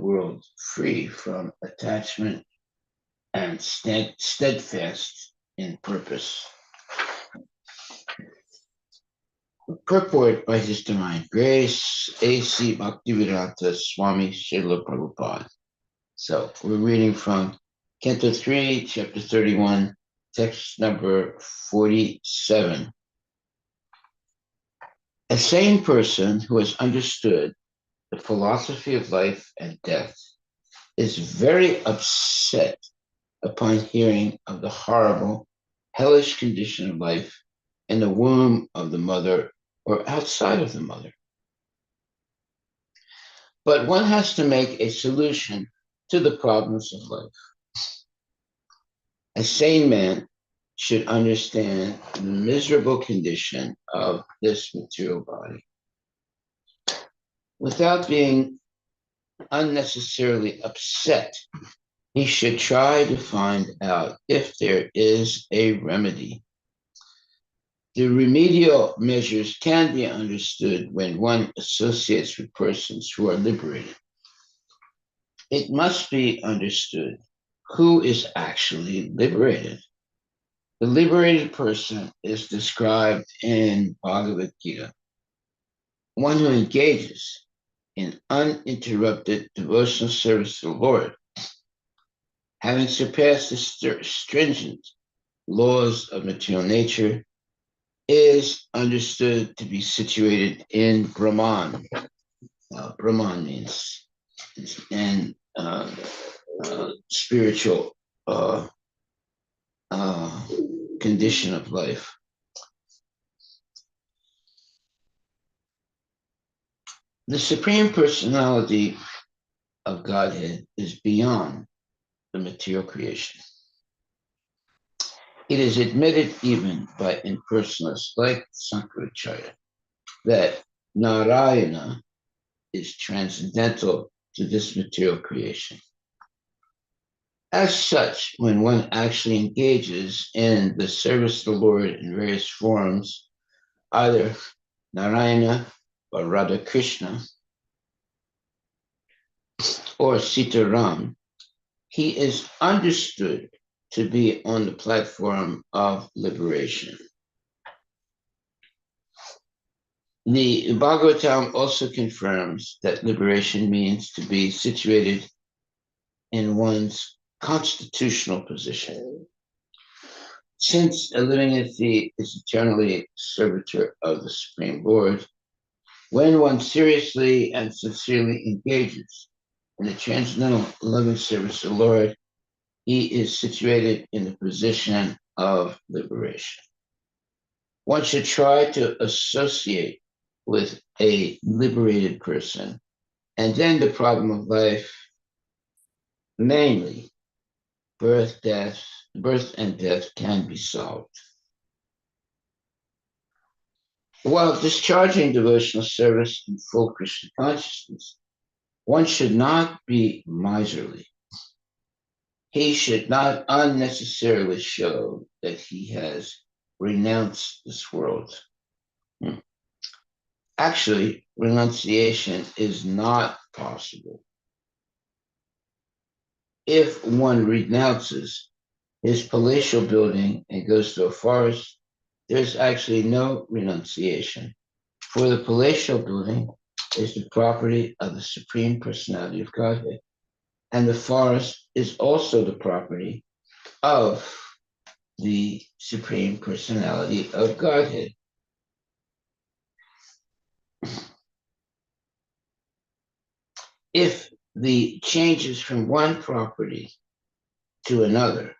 world free from attachment and steadfast in purpose. Purport by His Divine Grace, A.C. Bhaktivedanta Swami Srila Prabhupada. So we're reading from Canto 3, Chapter 31, text number 47. A sane person who has understood the philosophy of life and death is very upset upon hearing of the horrible, hellish condition of life in the womb of the mother or outside of the mother. But one has to make a solution to the problems of life. A sane man should understand the miserable condition of this material body without being unnecessarily upset. He should try to find out if there is a remedy. The remedial measures can be understood when one associates with persons who are liberated. It must be understood who is actually liberated. The liberated person is described in Bhagavad Gita, one who engages in uninterrupted devotional service to the Lord, having surpassed the stringent laws of material nature, is understood to be situated in Brahman. Brahman means in spiritual condition of life. The Supreme Personality of Godhead is beyond the material creation. It is admitted even by impersonalists like Sankaracharya that Narayana is transcendental to this material creation. As such, when one actually engages in the service of the Lord in various forms, either Narayana or Radha Krishna or Sitaram, he is understood to be on the platform of liberation. The Bhagavatam also confirms that liberation means to be situated in one's constitutional position. Since a living entity is eternally servitor of the Supreme Lord, when one seriously and sincerely engages in the transcendental loving service of the Lord, he is situated in the position of liberation. One should try to associate with a liberated person, and then the problem of life, namely birth and death, can be solved. While discharging devotional service in full Krishna consciousness, one should not be miserly. He should not unnecessarily show that he has renounced this world. Actually, renunciation is not possible. If one renounces his palatial building and goes to a forest, there's actually no renunciation, for the palatial building is the property of the Supreme Personality of Godhead, and the forest is also the property of the Supreme Personality of Godhead. If the changes from one property to another,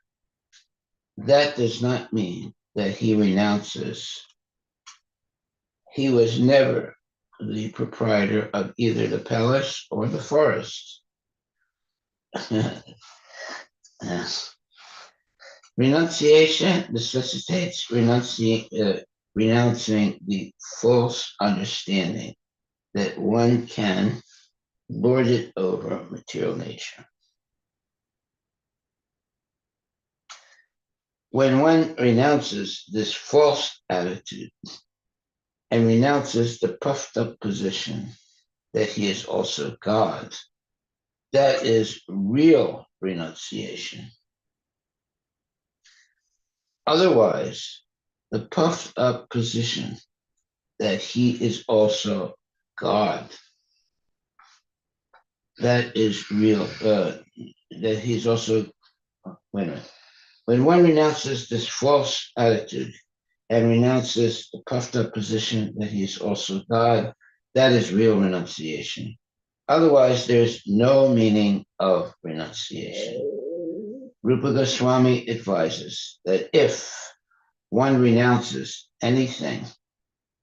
that does not mean that he renounces. He was never the proprietor of either the palace or the forest. Renunciation necessitates renouncing the false understanding that one can lord it over material nature. When one renounces this false attitude and renounces the puffed up position that he is also God, That is real renunciation. Otherwise, the puffed up position that he is also God, that is real, that he's also, wait a minute. When one renounces this false attitude and renounces the puffed up position that he is also God, that is real renunciation. Otherwise, there's no meaning of renunciation. Rupa Goswami advises that if one renounces anything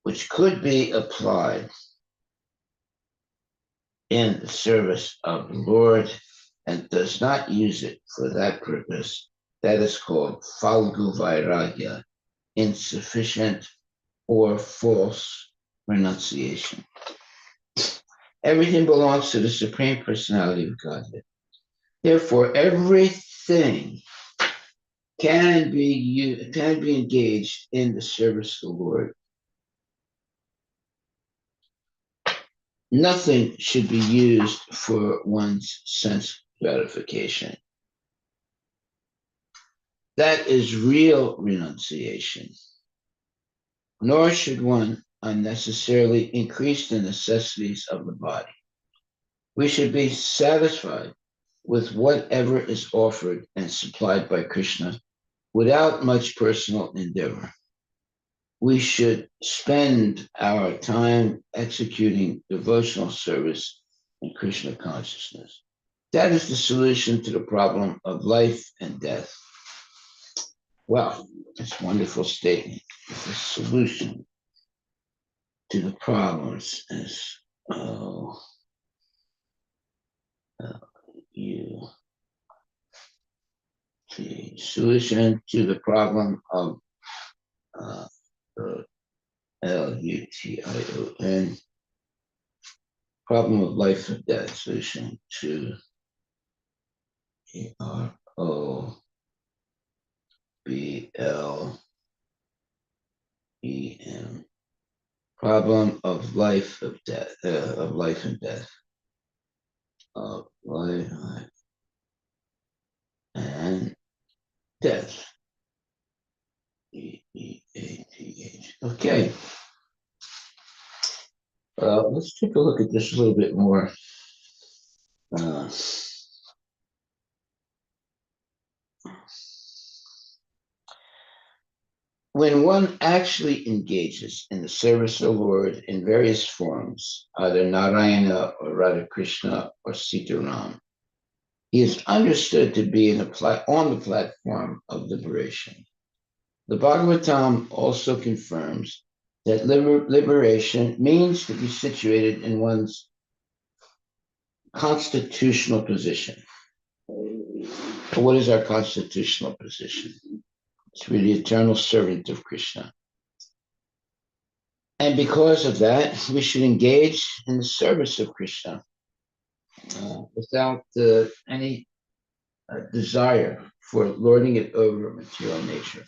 which could be applied in the service of the Lord and does not use it for that purpose, that is called Falgu Vairagya, insufficient or false renunciation. Everything belongs to the Supreme Personality of Godhead. Therefore, everything can be engaged in the service of the Lord. Nothing should be used for one's sense gratification. That is real renunciation. Nor should one unnecessarily increase the necessities of the body. We should be satisfied with whatever is offered and supplied by Krishna without much personal endeavor. We should spend our time executing devotional service in Krishna consciousness. That is the solution to the problem of life and death. Well, that's a wonderful statement. It's a solution to the problems as the solution to the problem of Lution, problem of life and death, solution to Problem, problem of life of death, of life and death, of life and death. E-E-A-T-H. Okay. Let's take a look at this a little bit more. When one actually engages in the service of the Lord in various forms, either Narayana or Radha Krishna or Sitaram, he is understood to be on the platform of liberation. The Bhagavatam also confirms that liberation means to be situated in one's constitutional position. What is our constitutional position? To be the eternal servant of Krishna. And because of that, we should engage in the service of Krishna without any desire for lording it over material nature.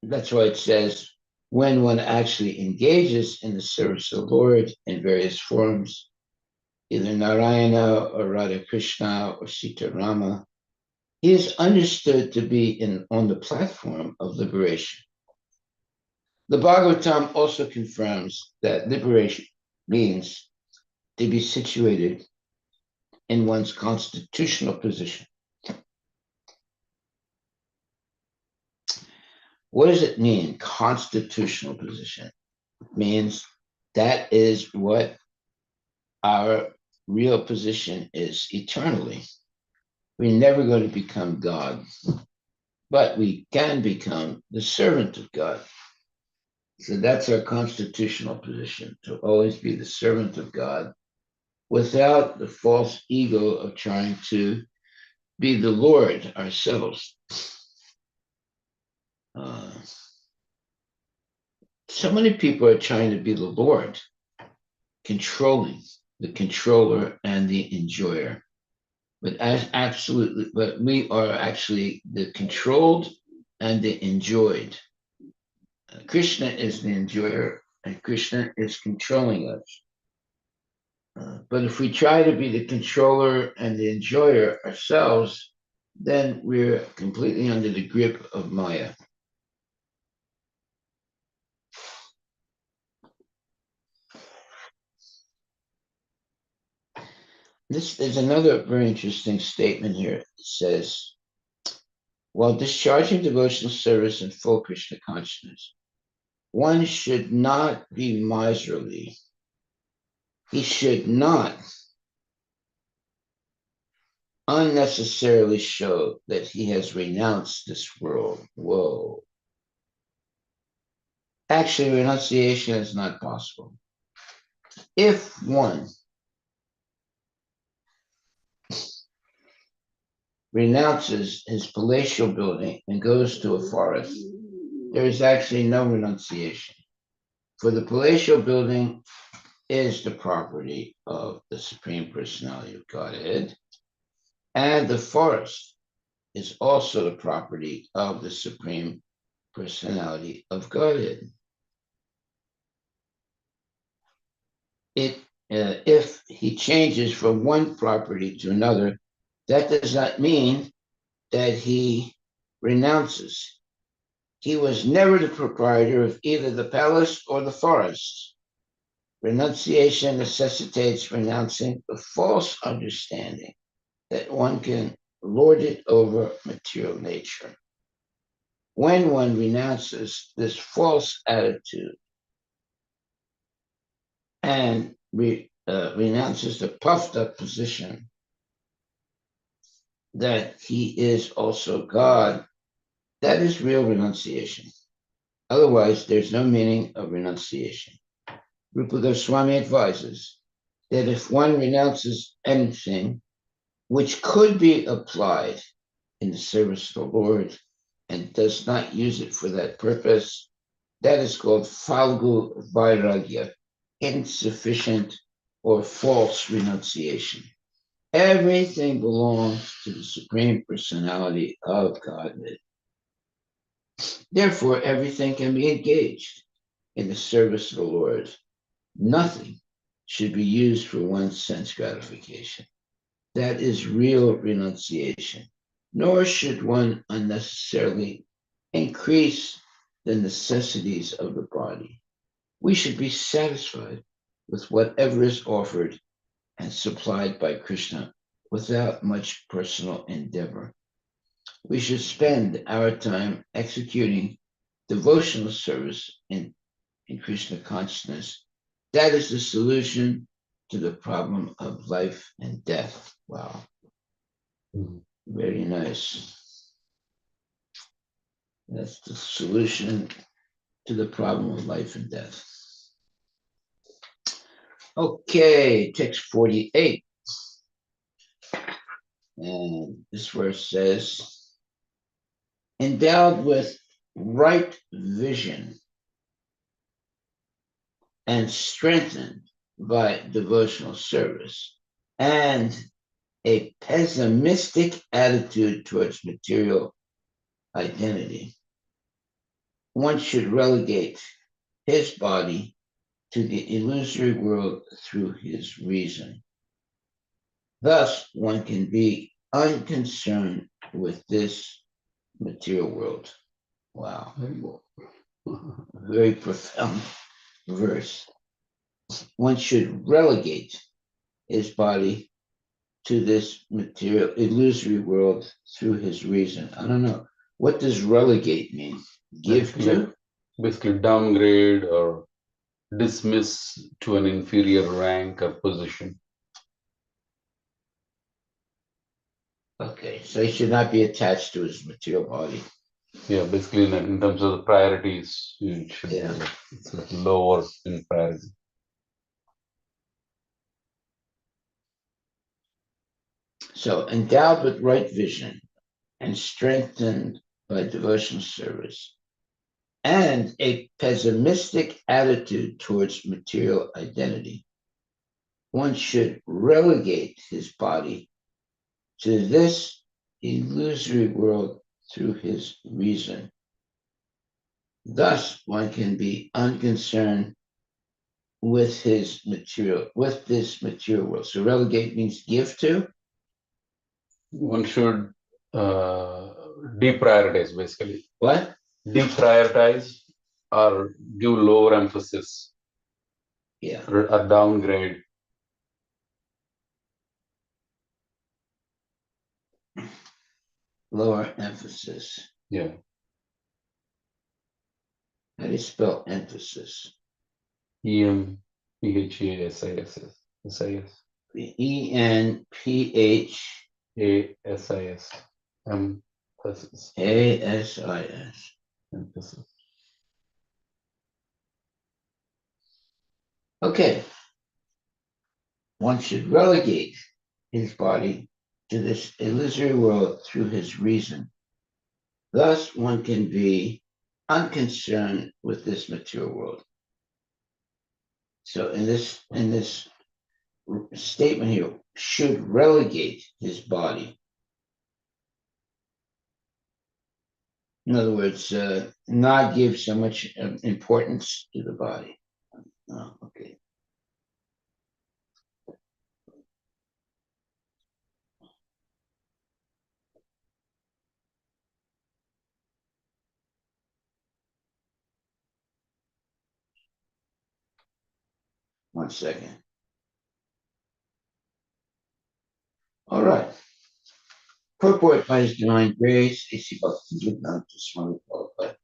That's why it says, when one actually engages in the service of the Lord in various forms, either Narayana or Radha Krishna or Sita Rama, he is understood to be on the platform of liberation. The Bhagavatam also confirms that liberation means to be situated in one's constitutional position. What does it mean, constitutional position? It means that is what our real position is eternally. We're never going to become God, but we can become the servant of God. So that's our constitutional position, to always be the servant of God without the false ego of trying to be the Lord ourselves. So many people are trying to be the Lord, controlling the controller and the enjoyer. But we are actually the controlled and the enjoyed. Krishna is the enjoyer, and Krishna is controlling us. But if we try to be the controller and the enjoyer ourselves, then we're completely under the grip of Maya. There's another very interesting statement here. It says, while discharging devotional service in full Krishna consciousness, one should not be miserly. He should not unnecessarily show that he has renounced this world. Whoa. Actually, renunciation is not possible. If one renounces his palatial building and goes to a forest, there is actually no renunciation. For the palatial building is the property of the Supreme Personality of Godhead, and the forest is also the property of the Supreme Personality of Godhead. If he changes from one property to another, that does not mean that he renounces. He was never the proprietor of either the palace or the forest. Renunciation necessitates renouncing the false understanding that one can lord it over material nature. When one renounces this false attitude and renounces the puffed up position that he is also God, that is real renunciation. Otherwise, there's no meaning of renunciation. Rupa Goswami advises that if one renounces anything which could be applied in the service of the Lord and does not use it for that purpose, that is called falgu vairagya, insufficient or false renunciation. Everything belongs to the Supreme Personality of Godhead. Therefore, everything can be engaged in the service of the Lord. Nothing should be used for one's sense gratification. That is real renunciation. Nor should one unnecessarily increase the necessities of the body. We should be satisfied with whatever is offered and supplied by Krishna without much personal endeavor. We should spend our time executing devotional service in Krishna consciousness. That is the solution to the problem of life and death. Wow. Very nice. That's the solution to the problem of life and death. Okay, text 48. And this verse says, endowed with right vision and strengthened by devotional service and a pessimistic attitude towards material identity, one should relegate his body to the illusory world through his reason. Thus, one can be unconcerned with this material world. Wow. Very profound verse. One should relegate his body to this material, illusory world through his reason. I don't know. What does relegate mean? Give to? Basically downgrade or dismiss to an inferior rank or position. Okay, so he should not be attached to his material body. Yeah, basically in terms of the priorities, it should be it's lower in priority. So endowed with right vision and strengthened by devotional service and a pessimistic attitude towards material identity, one should relegate his body to this illusory world through his reason. Thus, one can be unconcerned with this material world. So relegate means give to. One should deprioritize, basically. What? Deprioritize or give lower emphasis Yeah. or a downgrade. Lower emphasis. Yeah. How do you spell emphasis? EMPHASIS. ENPH ASIS. Emphasis. ASIS. Emphasis. Okay. One should relegate his body to this illusory world through his reason. Thus, one can be unconcerned with this material world. So, in this statement here, should relegate his body. In other words, not give so much importance to the body. Oh, okay. One second. All right. Purport by His Divine Grace, A.C. Bhakti-Vedanta Swami Prabhupada.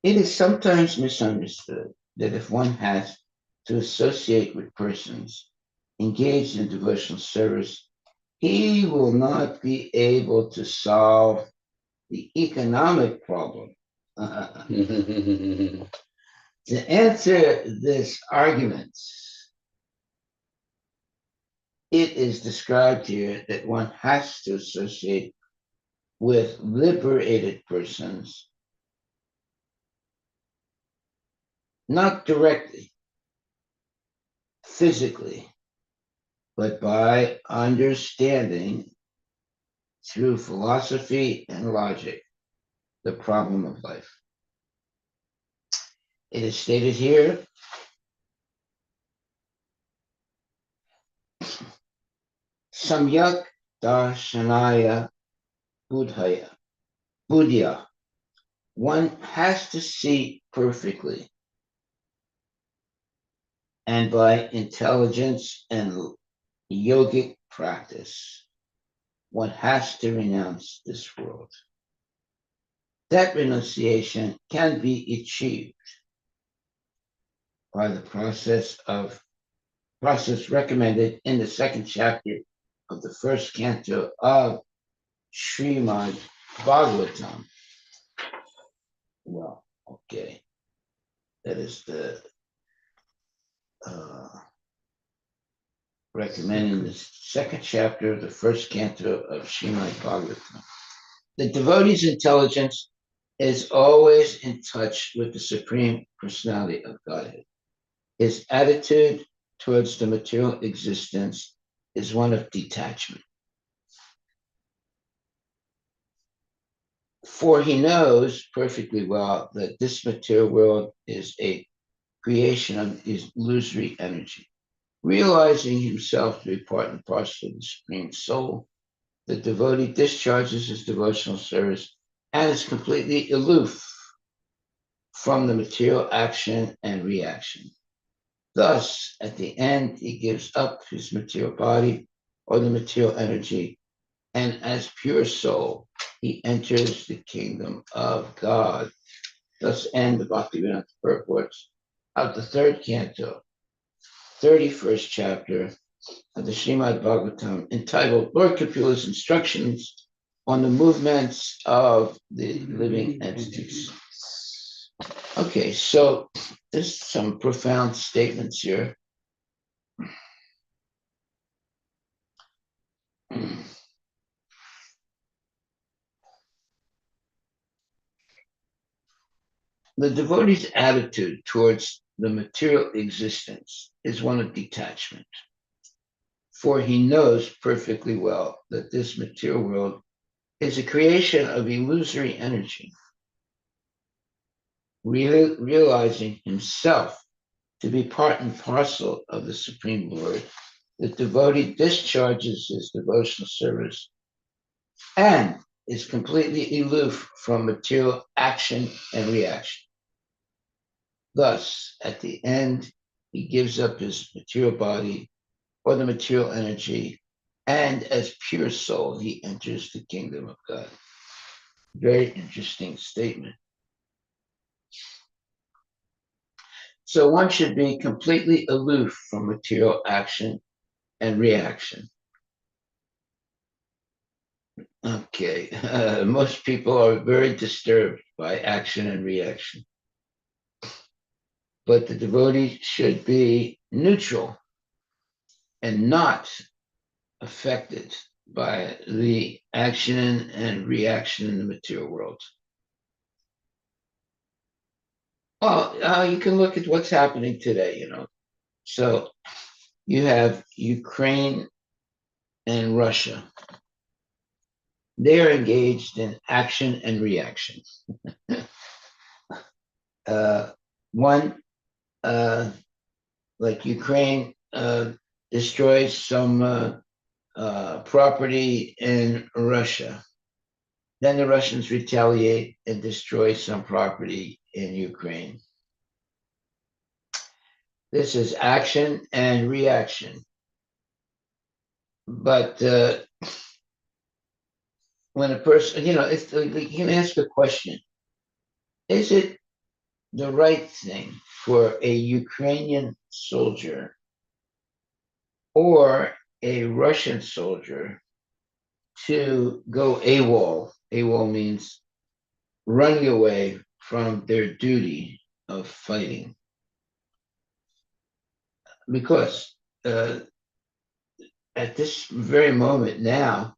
It is sometimes misunderstood that if one has to associate with persons engaged in devotional service, he will not be able to solve the economic problem. To answer this argument, it is described here that one has to associate with liberated persons, not directly, physically, but by understanding through philosophy and logic the problem of life. It is stated here, Samyak Darshanaya Buddhya. One has to see perfectly, and by intelligence and yogic practice, one has to renounce this world. That renunciation can be achieved by the process recommended in the second chapter of the first canto of Srimad Bhagavatam. Well, okay. That is the recommending the second chapter of the first canto of Srimad Bhagavatam. The devotee's intelligence is always in touch with the Supreme Personality of Godhead. His attitude towards the material existence is one of detachment. For he knows perfectly well that this material world is a creation of illusory energy. Realizing himself to be part and parcel of the Supreme Soul, the devotee discharges his devotional service and is completely aloof from the material action and reaction. Thus, at the end, he gives up his material body or the material energy, and as pure soul, he enters the kingdom of God. Thus end the Bhaktivedanta purports of the third canto, 31st chapter of the Srimad Bhagavatam, entitled Lord Kapula's Instructions on the Movements of the Living Entities. Okay, so there's some profound statements here. The devotee's attitude towards the material existence is one of detachment, for he knows perfectly well that this material world is a creation of illusory energy. realizing himself to be part and parcel of the Supreme Lord, the devotee discharges his devotional service and is completely aloof from material action and reaction. Thus, at the end, he gives up his material body or the material energy, and as pure soul, he enters the kingdom of God. Very interesting statement. So one should be completely aloof from material action and reaction. Okay, most people are very disturbed by action and reaction, but the devotee should be neutral and not affected by the action and reaction in the material world. Well, you can look at what's happening today, you know. So you have Ukraine and Russia. They're engaged in action and reaction. One, like Ukraine, destroys some property in Russia. Then the Russians retaliate and destroy some property in Ukraine. This is action and reaction. But when a person, you know, if you can ask a question, is it the right thing for a Ukrainian soldier or a Russian soldier to go AWOL? AWOL means running away from their duty of fighting. Because at this very moment now,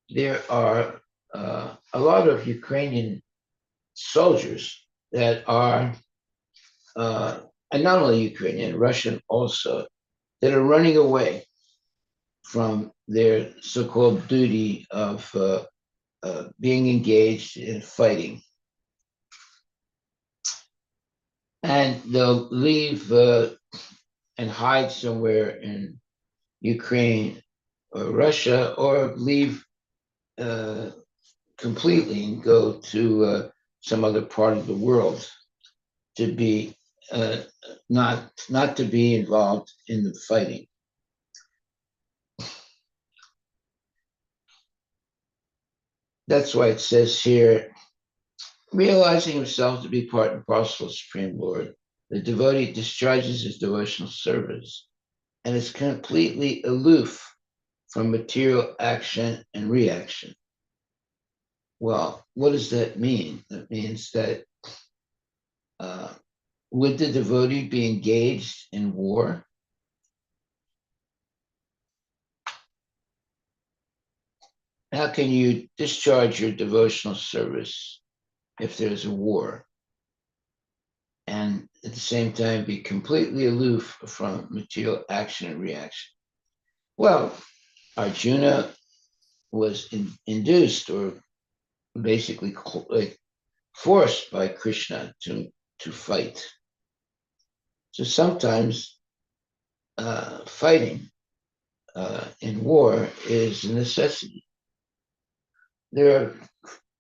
there are a lot of Ukrainian soldiers that are, and not only Ukrainian, Russian also, that are running away from their so-called duty of being engaged in fighting. And they'll leave and hide somewhere in Ukraine or Russia, or leave completely and go to some other part of the world to be not to be involved in the fighting. That's why it says here, realizing himself to be part and parcel of Supreme Lord, the devotee discharges his devotional service and is completely aloof from material action and reaction. Well, what does that mean? That means that would the devotee be engaged in war? How can you discharge your devotional service if there's a war and at the same time be completely aloof from material action and reaction? Well, Arjuna was induced or basically forced by Krishna to fight. So sometimes fighting in war is a necessity. There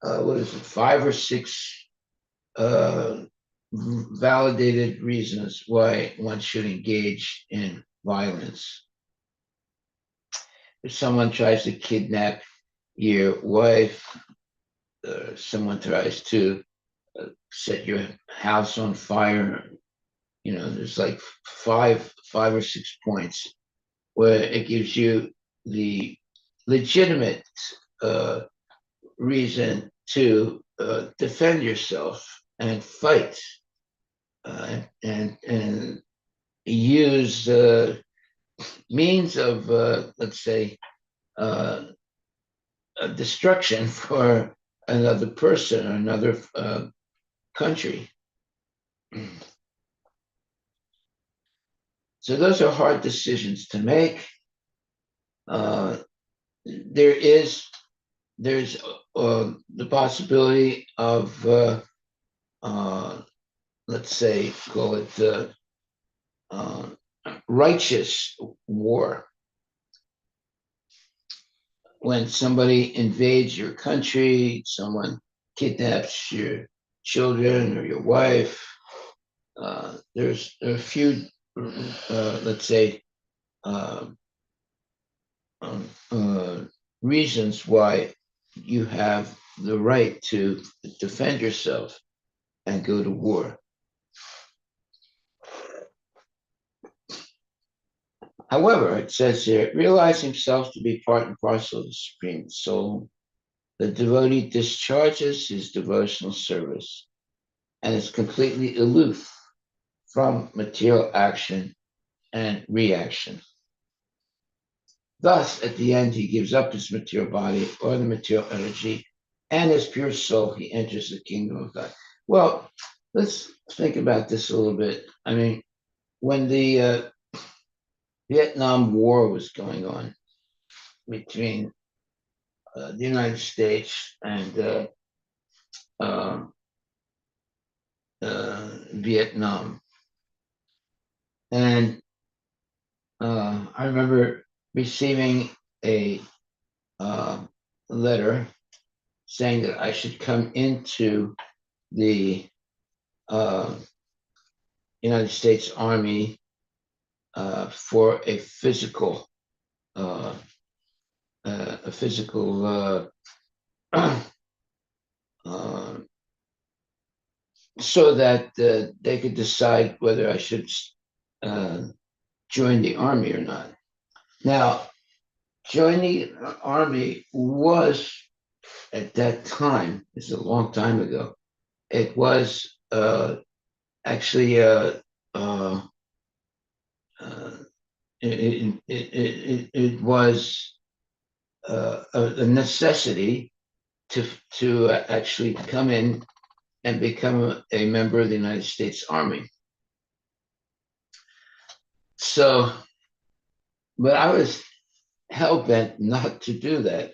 are, what is it, 5 or 6 validated reasons why one should engage in violence. If someone tries to kidnap your wife, someone tries to set your house on fire, you know, there's like five or 6 points where it gives you the legitimate reason to defend yourself and fight and use means of, let's say, destruction for another person or another country. So those are hard decisions to make. There's the possibility of let's say, call it uh, righteous war. When somebody invades your country, someone kidnaps your children or your wife, there's a few, let's say, uh, um, uh, reasons why you have the right to defend yourself and go to war. However, it says here, realize himself to be part and parcel of the Supreme Soul, the devotee discharges his devotional service and is completely aloof from material action and reaction. Thus, at the end, he gives up his material body or the material energy, and as pure soul, he enters the kingdom of God. Well, let's think about this a little bit. I mean, when the Vietnam War was going on between the United States and uh, Vietnam, and I remember receiving a uh, letter saying that I should come into the uh, United States Army for uh, a physical, uh, so that they could decide whether I should uh, join the army or not. Now, joining the army was at that time, it's a long time ago, it was actually uh, uh, it was a necessity to actually come in and become a member of the United States Army. So, but I was hell bent not to do that.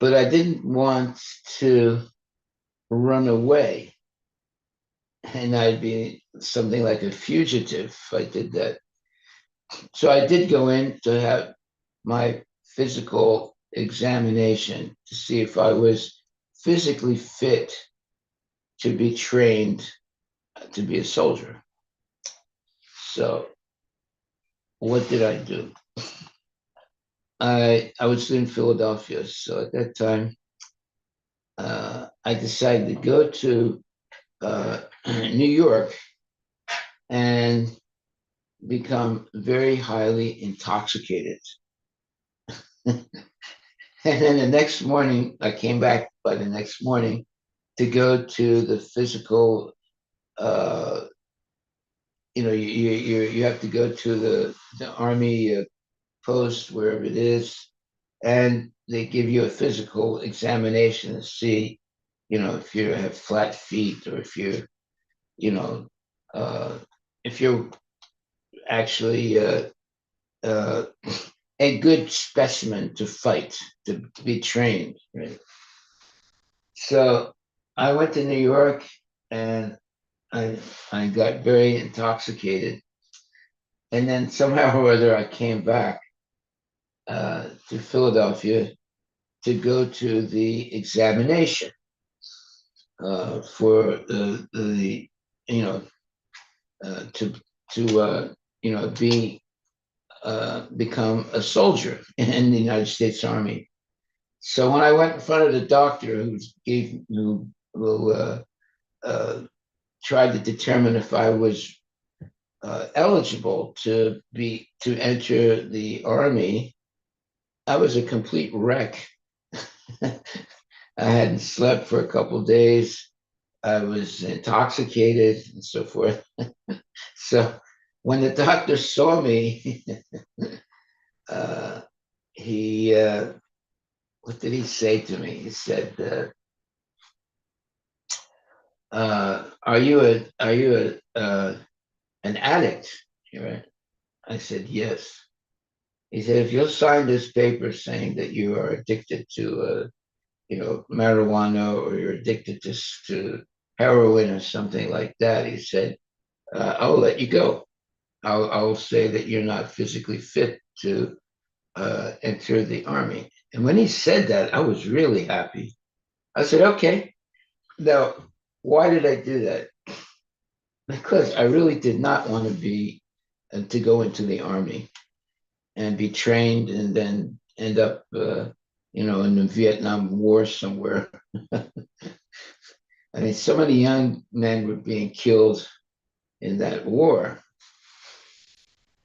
But I didn't want to run away, and I'd be something like a fugitive if I did that. So I did go in to have my physical examination to see if I was physically fit to be trained to be a soldier. So what did I do? I was in Philadelphia, so at that time I decided to go to New York and become very highly intoxicated. And then the next morning, I came back by the next morning to go to the physical. Uh, you have to go to the army post wherever it is, and they give you a physical examination to see, if you have flat feet or if you know, uh, if you're actually uh, a good specimen to fight, to be trained. Right? So I went to New York and I got very intoxicated. And then somehow or other, I came back to Philadelphia to go to the examination for the you know, to be become a soldier in the United States Army. So when I went in front of the doctor who uh, tried to determine if I was eligible to enter the army, I was a complete wreck. I hadn't slept for a couple of days. I was intoxicated and so forth. So when the doctor saw me, uh, he what did he say to me? He said, are you an addict?" Right? I said, "Yes." He said, "If you'll sign this paper saying that you are addicted to marijuana or you're addicted to heroin or something like that, he said, I'll let you go. I'll say that you're not physically fit to enter the army. And when he said that, I was really happy. I said, okay. Now, why did I do that? Because I really did not want to be to go into the army and be trained and then end up, in the Vietnam War somewhere. I mean, so many young men were being killed in that war.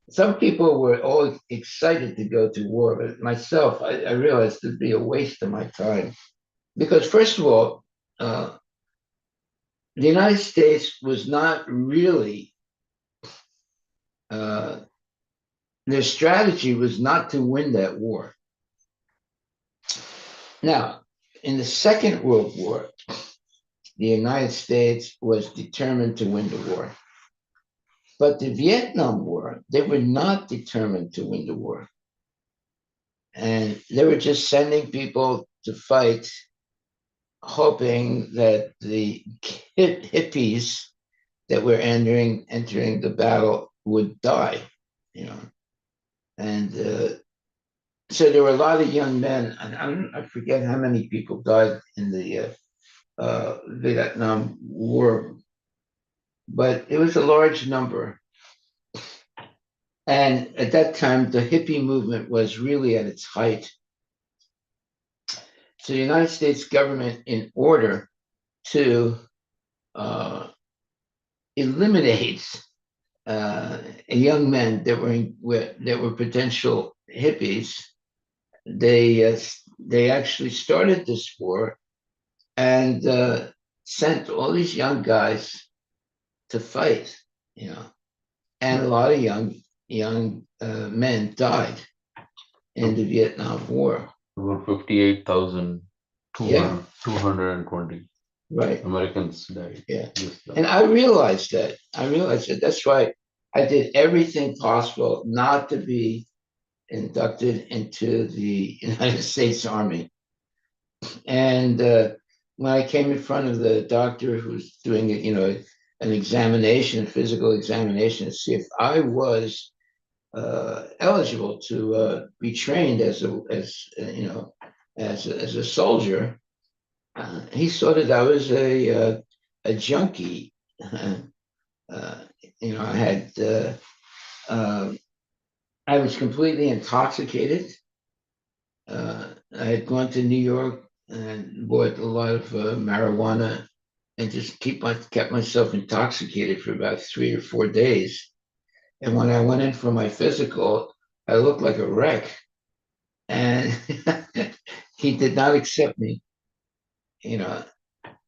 Some people were all excited to go to war, but myself, I realized it'd be a waste of my time. Because, first of all, the United States was not really, uh, their strategy was not to win that war. Now, in the Second World War, the United States was determined to win the war. But the Vietnam War, they were not determined to win the war. And they were just sending people to fight, hoping that the hippies that were entering the battle would die, you know. And so there were a lot of young men, and I forget how many people died in the Vietnam War, but it was a large number. And at that time, the hippie movement was really at its height. So the United States government, in order to uh, eliminate young men that were potential hippies, they actually started this war and sent all these young guys to fight, you know, and a lot of young men died in the Vietnam War. Over 58,000, Yeah, 220 right. Americans died. Yeah, Yes, and I realized that. I realized that. That's why I did everything possible not to be inducted into the United States Army. And when I came in front of the doctor who was doing it, an examination, a physical examination, to see if I was eligible to be trained as a soldier, he saw that I was a junkie. Uh, I had I was completely intoxicated. I had gone to New York and bought a lot of marijuana and just kept myself intoxicated for about 3 or 4 days. And when I went in for my physical, I looked like a wreck. And he did not accept me. You know,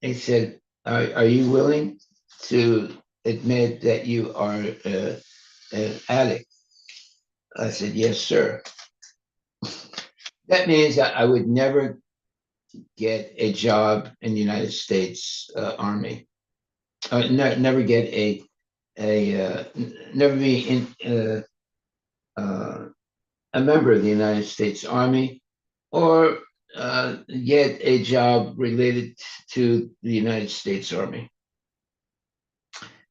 he said, "Are you willing to admit that you are an addict?" I said, "Yes, sir." That means that I would never get a job in the United States Army. Never get never be uh, a member of the United States Army or get a job related to the United States Army.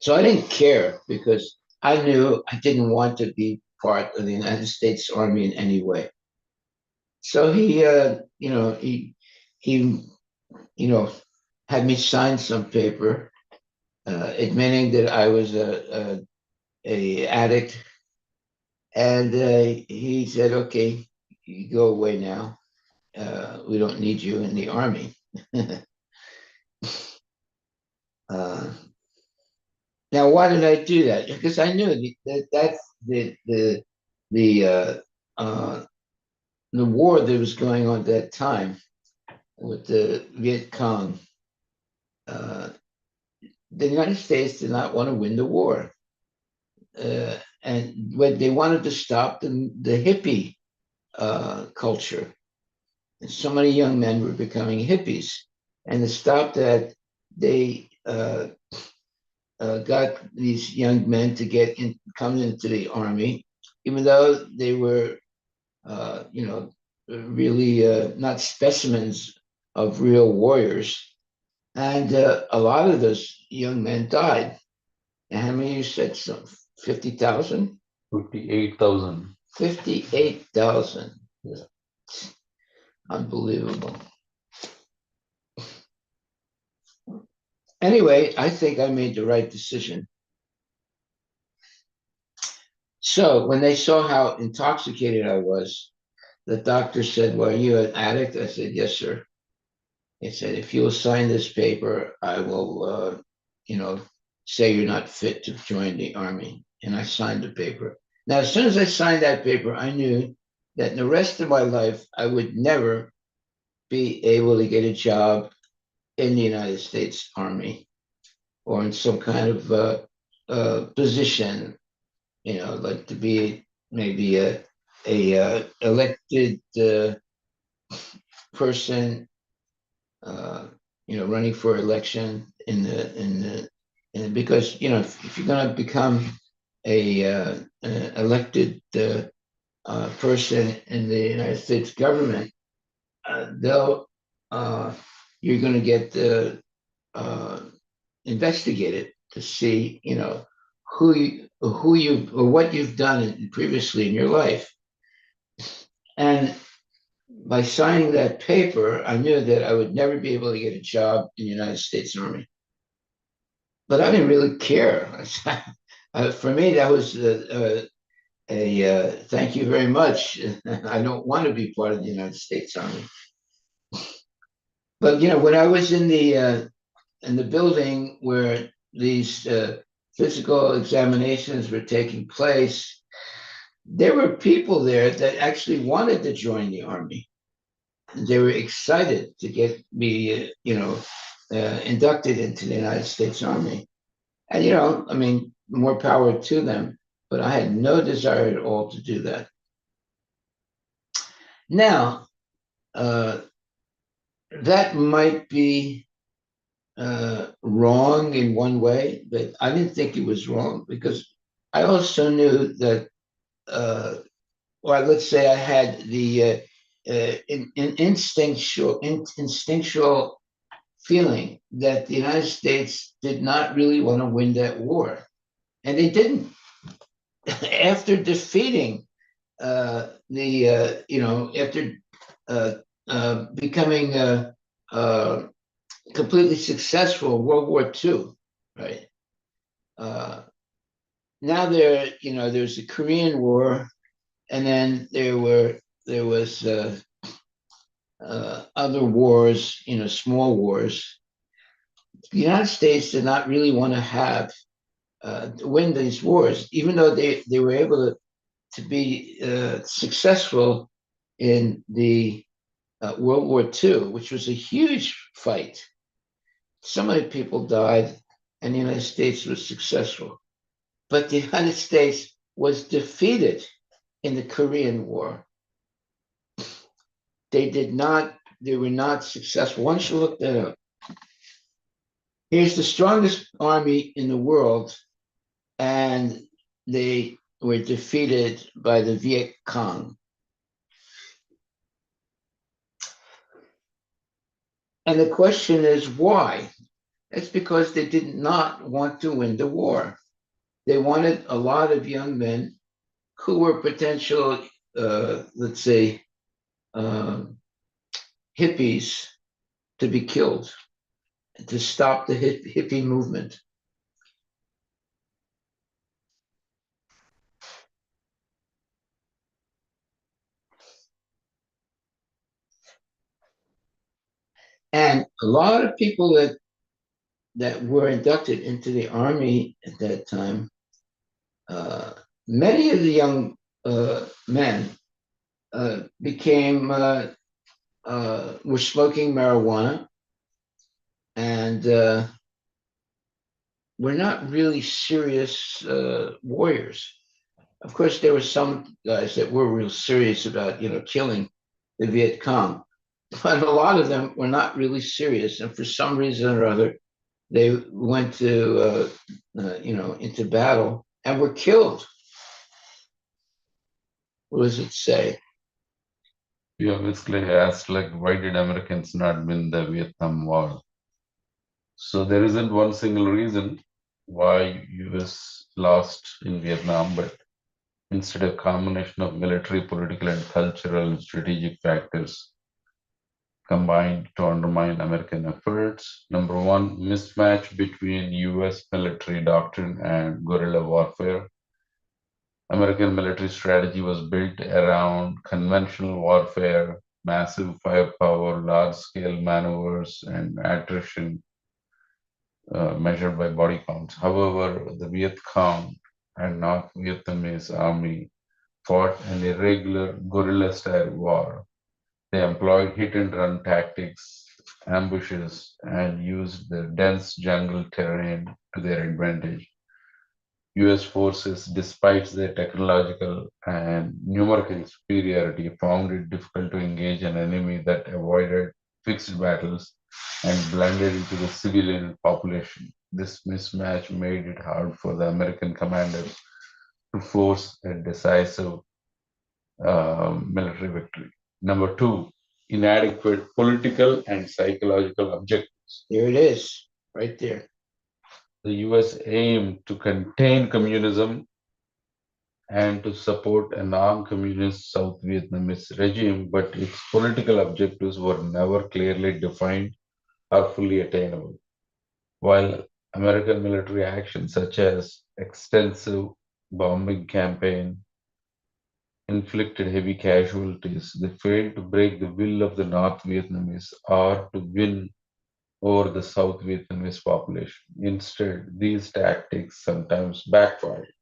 So I didn't care because I knew I didn't want to be part of the United States Army in any way. So he, had me sign some paper admitting that I was a addict, and he said, "Okay, you go away now. We don't need you in the army." uh, Now, why did I do that? Because I knew that that's the uh, the war that was going on at that time with the Viet Cong. Uh, the United States did not want to win the war, and when they wanted to stop the hippie culture. And so many young men were becoming hippies, and to stop that, they got these young men to come into the army, even though they were, really not specimens of real warriors. And a lot of those young men died. And how many you said? Some 50,000? 58,000. 58,000. Yeah. Unbelievable. Anyway, I think I made the right decision. So when they saw how intoxicated I was, the doctor said, "Well, are you an addict?" I said, "Yes, sir." He said, "If you'll sign this paper, I will, you know, say you're not fit to join the army." And I signed the paper. Now, as soon as I signed that paper, I knew that in the rest of my life, I would never be able to get a job in the United States Army or in some kind of position, like to be maybe a elected person, uh, running for election because if you're going to become an elected person in the United States government, they'll you're going to get uh, investigated to see, who you or what you've done previously in your life. And by signing that paper, I knew that I would never be able to get a job in the United States Army. But I didn't really care. For me, that was a thank you very much. I don't want to be part of the United States Army. But when I was in the building where these physical examinations were taking place, there were people there that actually wanted to join the army. They were excited to get be inducted into the United States Army. And I mean, more power to them. But I had no desire at all to do that. Now, uh, that might be wrong in one way, but I didn't think it was wrong because I also knew that, or let's say I had the instinctual feeling that the United States did not really want to win that war. And they didn't. After defeating after becoming completely successful in World War II, right? Uh, Now there's the Korean War, and then there was other wars, small wars. The United States did not really want to have to win these wars, even though they were able to be successful in the World War II, which was a huge fight. So many people died, and the United States was successful. But the United States was defeated in the Korean War. They were not successful. Why don't you look that up? Here's the strongest army in the world, and they were defeated by the Viet Cong. And the question is why? It's because they did not want to win the war. They wanted a lot of young men who were potential, let's say, um, hippies to be killed, to stop the hippie movement. And a lot of people that were inducted into the army at that time, uh, many of the young men became were smoking marijuana and were not really serious warriors. Of course, there were some guys that were real serious about killing the Viet Cong, but a lot of them were not really serious, and for some reason or other, they went to into battle and were killed. What does it say? You obviously asked, like, why did Americans not win the Vietnam War? So there isn't one single reason why US lost in Vietnam, but instead a combination of military, political, and cultural and strategic factors combined to undermine American efforts. Number one, mismatch between US military doctrine and guerrilla warfare. American military strategy was built around conventional warfare, massive firepower, large scale maneuvers, and attrition measured by body counts. However, the Viet Cong and North Vietnamese army fought an irregular guerrilla style war. They employed hit and run tactics, ambushes, and used the dense jungle terrain to their advantage. US forces, despite their technological and numerical superiority, found it difficult to engage an enemy that avoided fixed battles and blended into the civilian population. This mismatch made it hard for the American commanders to force a decisive military victory. Number two, inadequate political and psychological objectives. There it is, right there. The US aimed to contain communism and to support a non-communist South Vietnamese regime, but its political objectives were never clearly defined or fully attainable. While American military actions such as extensive bombing campaign inflicted heavy casualties, they failed to break the will of the North Vietnamese or to win over the South Vietnamese population. Instead, these tactics sometimes backfired.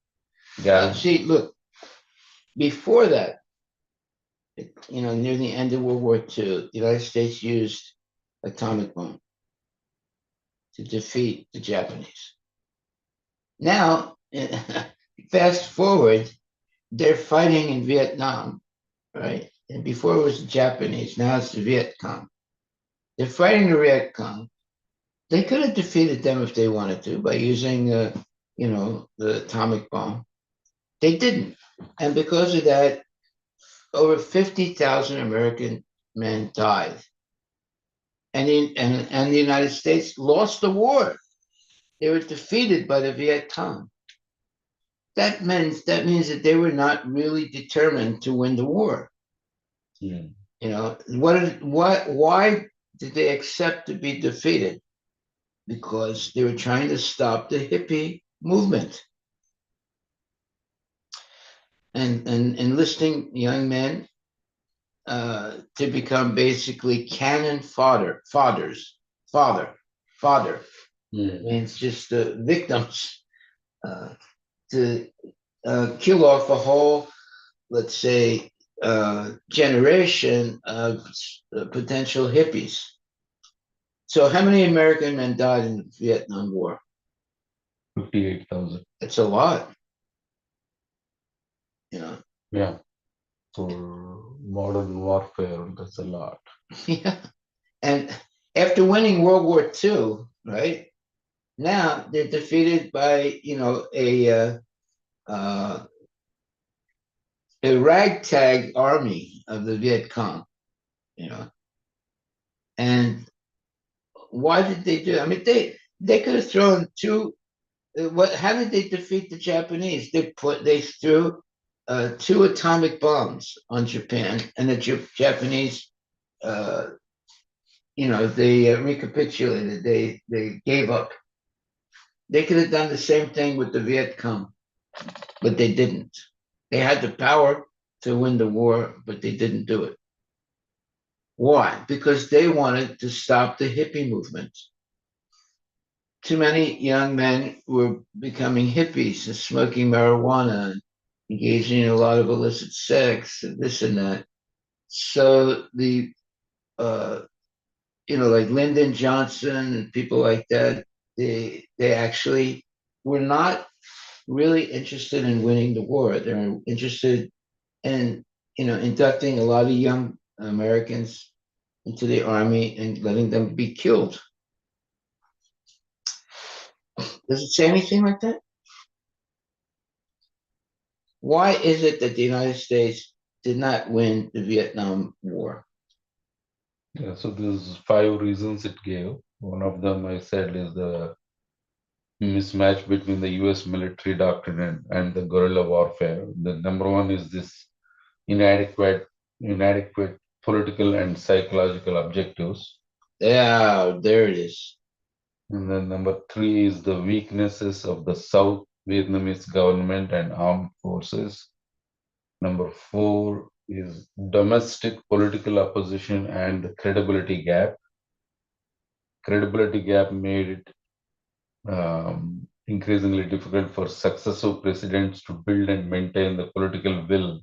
Gal- See, look, before that, near the end of World War II, the United States used atomic bomb to defeat the Japanese. Now, fast forward, they're fighting in Vietnam, right? And before it was the Japanese, now it's the Viet Cong. They're fighting the Viet Cong. They could have defeated them if they wanted to by using, the atomic bomb. They didn't, and because of that, over 50,000 American men died, and the United States lost the war. They were defeated by the Viet Cong. That means that they were not really determined to win the war. Hmm. Why did they accept to be defeated? Because they were trying to stop the hippie movement and enlisting young men to become basically cannon fodder. Fodder Hmm. means just victims uh, to kill off a whole, let's say, generation of potential hippies. So, how many American men died in the Vietnam War? 58,000. It's a lot, you know. Yeah. For modern warfare, that's a lot. Yeah. And after winning World War II, right now they're defeated by uh, a ragtag army of the Viet Cong, you know. And why did they do? I mean, they could have thrown two. What? How did they defeat the Japanese? They threw two atomic bombs on Japan, and the Japanese, uh, they recapitulated. They gave up. They could have done the same thing with the Viet Cong, but they didn't. They had the power to win the war, but they didn't do it. Why? Because they wanted to stop the hippie movement. Too many young men were becoming hippies and smoking marijuana and engaging in a lot of illicit sex and this and that. So uh, like Lyndon Johnson and people like that, they actually were not really interested in winning the war. They're interested in, inducting a lot of young Americans into the army and letting them be killed. Does it say anything like that? Why is it that the United States did not win the Vietnam War? Yeah, so there's five reasons it gave. One of them I said is the mismatch between the US military doctrine and the guerrilla warfare. The number one is this inadequate political and psychological objectives. Yeah, there it is. And then number three is the weaknesses of the South Vietnamese government and armed forces. Number four is domestic political opposition and the credibility gap. Credibility gap made it increasingly difficult for successive presidents to build and maintain the political will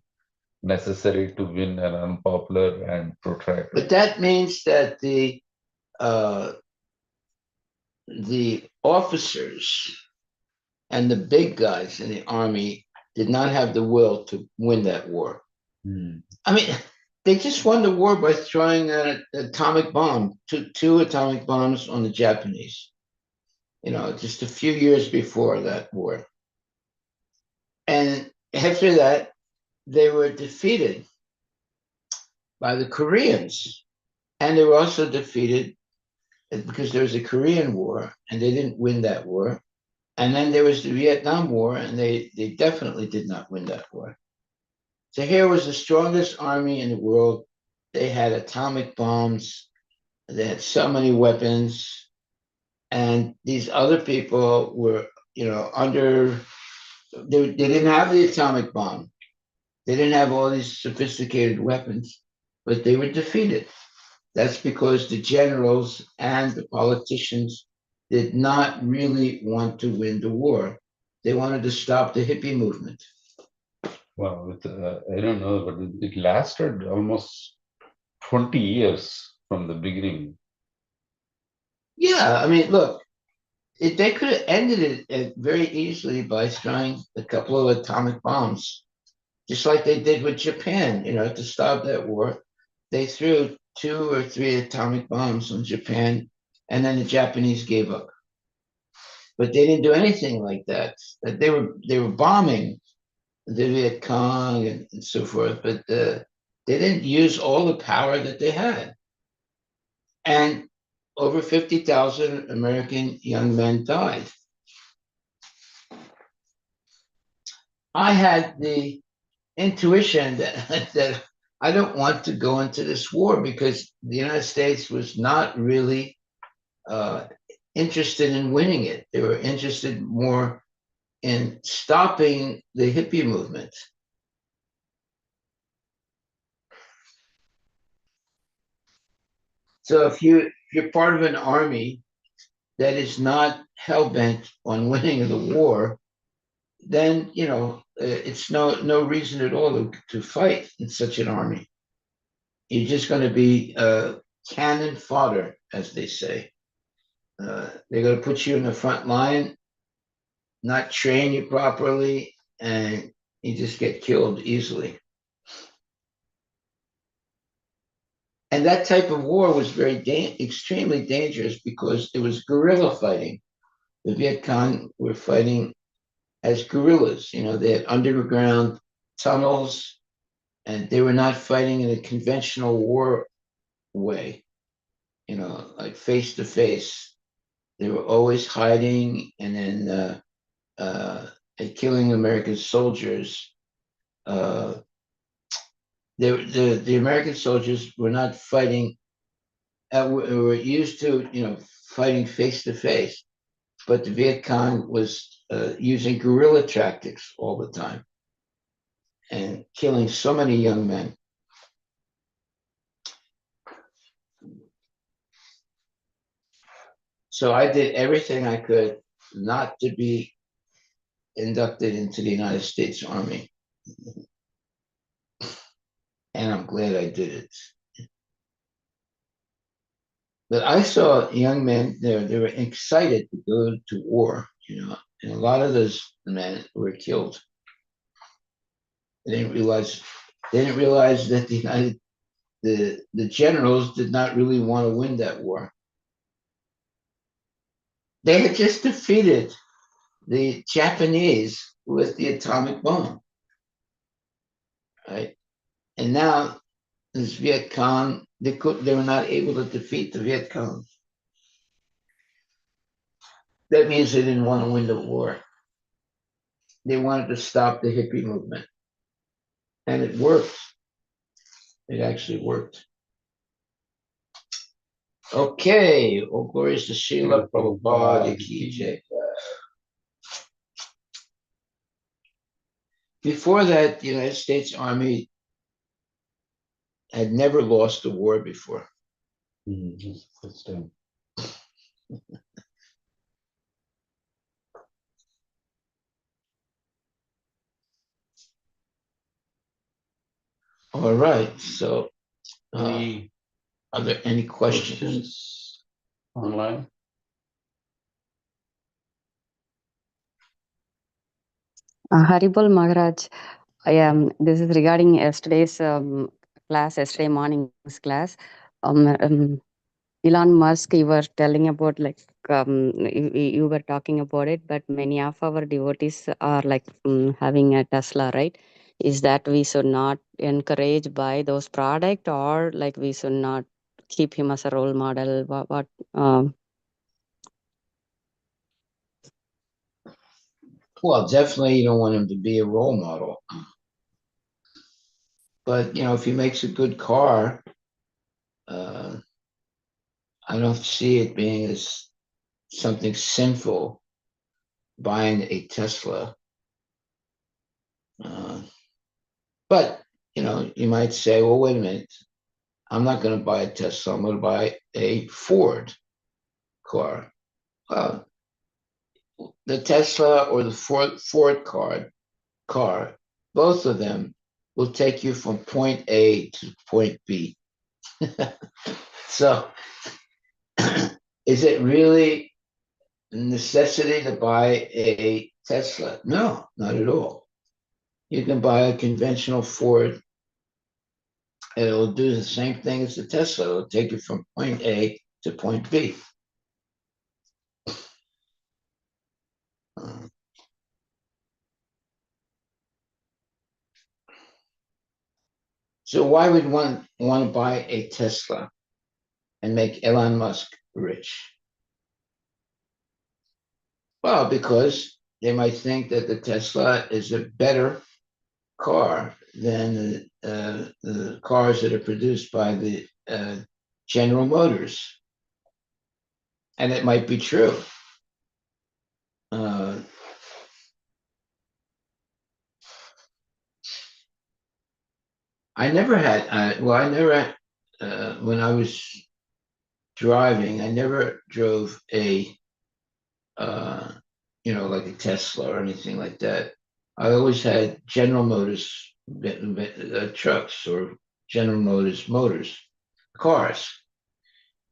necessary to win an unpopular and protracted. But that means that uh, the officers and the big guys in the army did not have the will to win that war. Hmm. I mean, they just won the war by throwing an atomic bomb, two atomic bombs on the Japanese, just a few years before that war. And after that, they were defeated by the Koreans. And they were also defeated because there was a Korean War and they didn't win that war. And then there was the Vietnam War and they definitely did not win that war. So here was the strongest army in the world. They had atomic bombs, they had so many weapons, and these other people were, they didn't have the atomic bomb. They didn't have all these sophisticated weapons, but they were defeated. That's because the generals and the politicians did not really want to win the war. They wanted to stop the hippie movement. Well, I don't know, but it lasted almost 20 years from the beginning. Yeah, I mean, look, they could have ended it very easily by throwing a couple of atomic bombs, just like they did with Japan, to stop that war. They threw two or three atomic bombs on Japan, and then the Japanese gave up. But they didn't do anything like that. They were bombing the Viet Cong and so forth, but they didn't use all the power that they had. And over 50,000 American young men died. I had the intuition that I don't want to go into this war because the United States was not really uh, interested in winning it. They were interested more in stopping the hippie movement. So if you're part of an army that is not hell bent on winning the war, then it's no reason at all to fight in such an army. You're just going to be cannon fodder, as they say. They're going to put you in the front line, not train you properly, and you just get killed easily. And that type of war was extremely dangerous because it was guerrilla fighting. The Viet Cong were fighting as guerrillas. They had underground tunnels, and they were not fighting in a conventional war way. Like face to face. They were always hiding and then killing American soldiers. Uh, the American soldiers were not fighting. Were used to fighting face to face, but the Viet Cong was using guerrilla tactics all the time and killing so many young men. So I did everything I could not to be inducted into the United States Army, and I'm glad I did it. But I saw young men there; they were excited to go to war, and a lot of those men were killed. They didn't realize that the generals did not really want to win that war. They had just defeated the Japanese with the atomic bomb, right? And now this Viet Cong, they were not able to defeat the Viet Cong. That means they didn't want to win the war. They wanted to stop the hippie movement. And it worked. It actually worked. Okay. All glories to Srila Prabhupada Ki Jai. Before that, the United States Army had never lost a war before. First time. All right. So, Any are there any questions? questions online? Haribol Maharaj, this is regarding yesterday's class, yesterday morning's class. Elon Musk, you were telling about you were talking about it, but many of our devotees are like having a Tesla, right? Is that we should not encourage buy those product, or like we should not keep him as a role model? What Well, definitely you don't want him to be a role model. But, if he makes a good car, I don't see it being as something sinful buying a Tesla. But, you might say, well, wait a minute. I'm not going to buy a Tesla. I'm going to buy a Ford car. Well, the Tesla or the Ford car, both of them will take you from point A to point B. So, is it really a necessity to buy a Tesla? No, not at all. You can buy a conventional Ford. It'll do the same thing as the Tesla. It'll take you from point A to point B. So why would one want to buy a Tesla and make Elon Musk rich? Well, because they might think that the Tesla is a better car than the cars that are produced by the General Motors. And it might be true. Uh, I never had, when I was driving, I never drove uh, like a Tesla or anything like that. I always had General Motors trucks or General Motors, cars.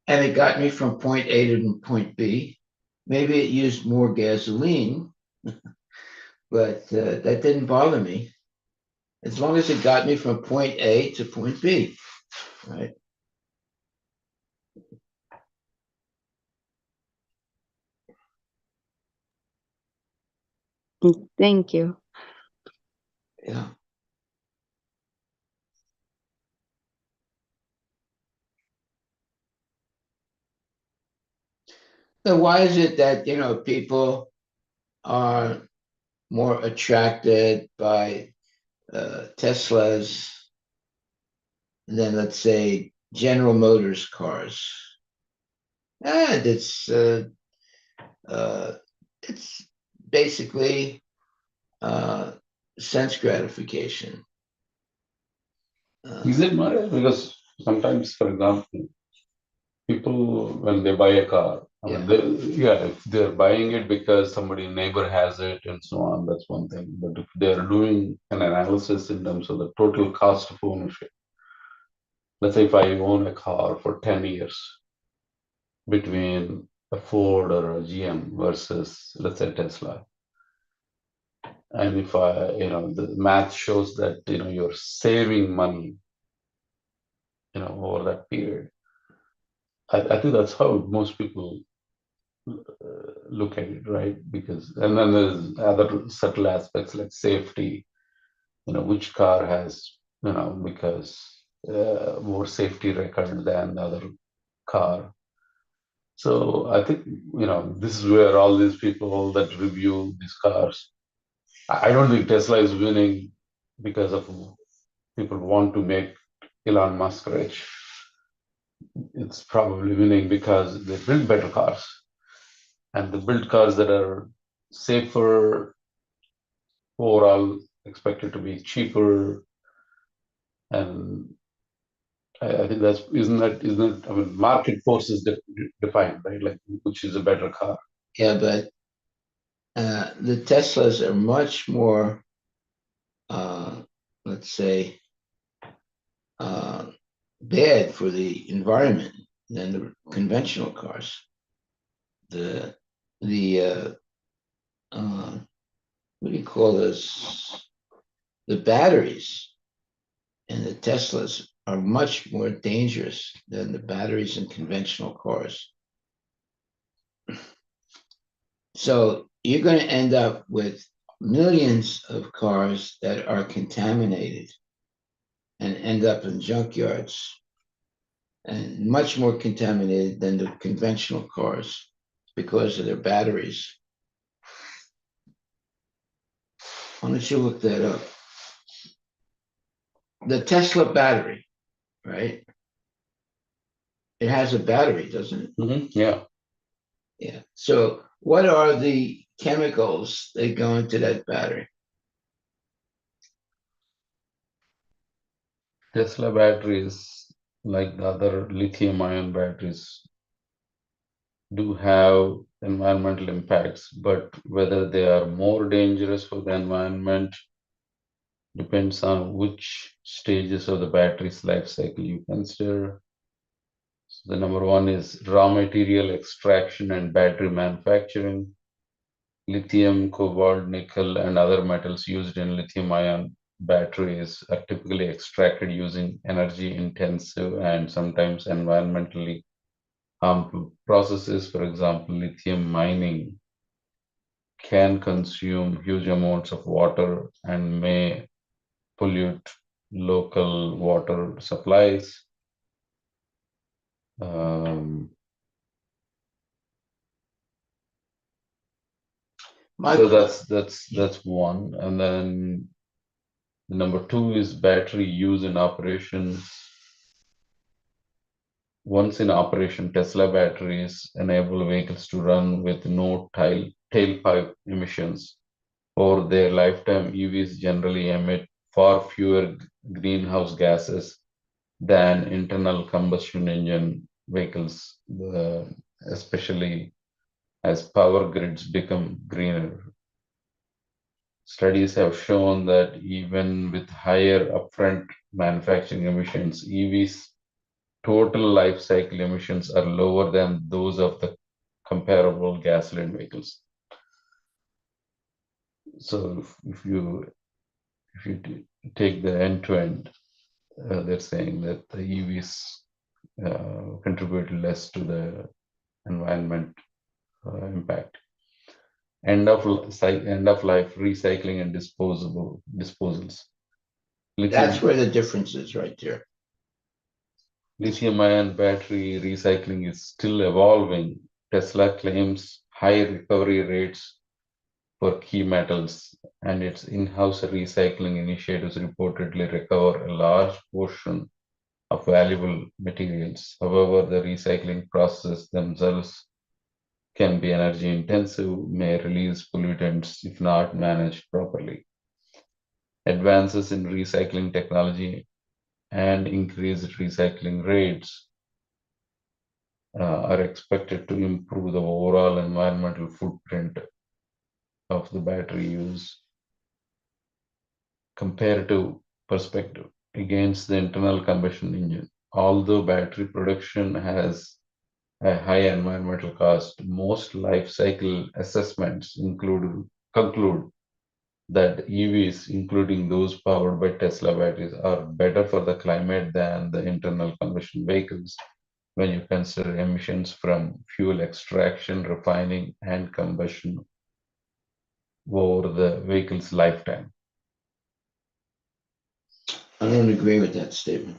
And it got me from point A to point B. Maybe it used more gasoline, but that didn't bother me as long as it got me from point A to point B, right? Thank you. Yeah. So why is it that people are more attracted by Teslas than, let's say, General Motors cars? And uh, it's basically uh, sense gratification. Is it Maharaj? Because sometimes, for example, people when they buy a car, I mean, if they're buying it because somebody neighbor has it and so on, that's one thing. But if they're doing an analysis in terms of the total cost of ownership, let's say if I own a car for 10 years between a Ford or a GM versus, let's say, Tesla, and if the math shows that, you're saving money, over that period, I think that's how most people look at it, right? Because, and then there's other subtle aspects like safety, which car has, because more safety record than the other car. So I think, this is where all these people that review these cars, I don't think Tesla is winning because of people want to make Elon Musk rich. It's probably winning because they build better cars, and they build cars that are safer, overall expected to be cheaper, and I think that's isn't I mean, market forces defined, right? Like which is a better car. Yeah, but the Teslas are much more, uh, let's say, uh, bad for the environment than the conventional cars. The the uh, what do you call this? The batteries in the Teslas are much more dangerous than the batteries in conventional cars. So you're going to end up with millions of cars that are contaminated and end up in junkyards and much more contaminated than the conventional cars because of their batteries. Why don't you look that up? The Tesla battery, right? It has a battery, doesn't it? Mm-hmm. Yeah. Yeah. So what are the chemicals that go into that battery? Tesla batteries, like the other lithium ion batteries, do have environmental impacts, but whether they are more dangerous for the environment depends on which stages of the battery's life cycle you consider. So the number one is raw material extraction and battery manufacturing. Lithium, cobalt, nickel, and other metals used in lithium ion batteries are typically extracted using energy intensive and sometimes environmentally harmful processes. For example, lithium mining can consume huge amounts of water and may pollute local water supplies. Um, so that's one, and then number two is battery use in operations. Once in operation, Tesla batteries enable vehicles to run with no tailpipe emissions. Over their lifetime, EVs generally emit far fewer greenhouse gases than internal combustion engine vehicles, especially as power grids become greener. Studies have shown that even with higher upfront manufacturing emissions, EVs' total life cycle emissions are lower than those of the comparable gasoline vehicles. So if you take the end to end, they're saying that the EVs contribute less to the environment impact. End of life recycling and disposals. That's Lithium where the difference is right there. lithium ion battery recycling is still evolving. Tesla claims high recovery rates for key metals, and its in-house recycling initiatives reportedly recover a large portion of valuable materials. However, the recycling processes themselves can be energy intensive, may release pollutants if not managed properly. Advances in recycling technology and increased recycling rates are expected to improve the overall environmental footprint of the battery use. Comparative perspective against the internal combustion engine. Although battery production has a high environmental cost, most life cycle assessments conclude that EVs, including those powered by Tesla batteries, are better for the climate than the internal combustion vehicles when you consider emissions from fuel extraction, refining, and combustion over the vehicle's lifetime. I don't agree with that statement.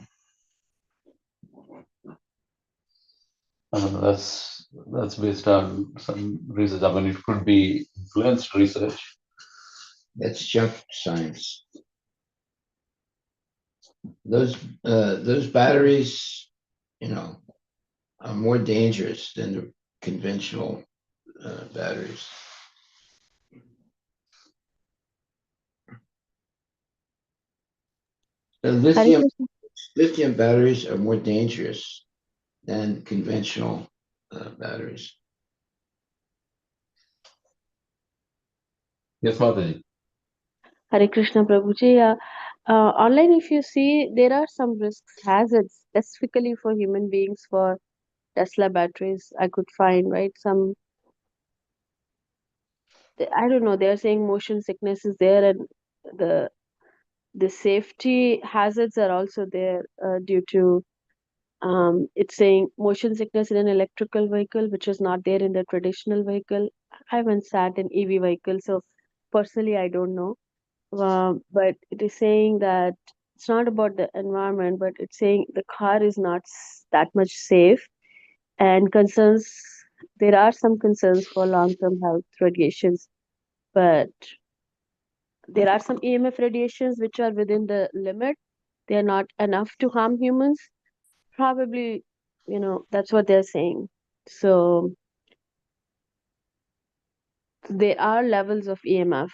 That's based on some research. I mean, it could be influenced research. That's junk science. Those batteries, are more dangerous than the conventional batteries. The Hare lithium Krishna. lithium batteries are more dangerous than conventional batteries. Yes, Mataji. Hare Krishna Prabhuji. Online, if you see, there are some risks, hazards specifically for human beings for Tesla batteries. I could find, right? I don't know. They're saying motion sickness is there, and the the safety hazards are also there due to it's saying motion sickness in an electrical vehicle, which is not there in the traditional vehicle. I haven't sat in EV vehicle, so personally, I don't know. But it is saying that it's not about the environment, but it's saying the car is not that much safe, and concerns. There are some concerns for long-term health radiations, but there are some EMF radiations which are within the limit. They are not enough to harm humans. Probably, that's what they're saying. So there are levels of EMF,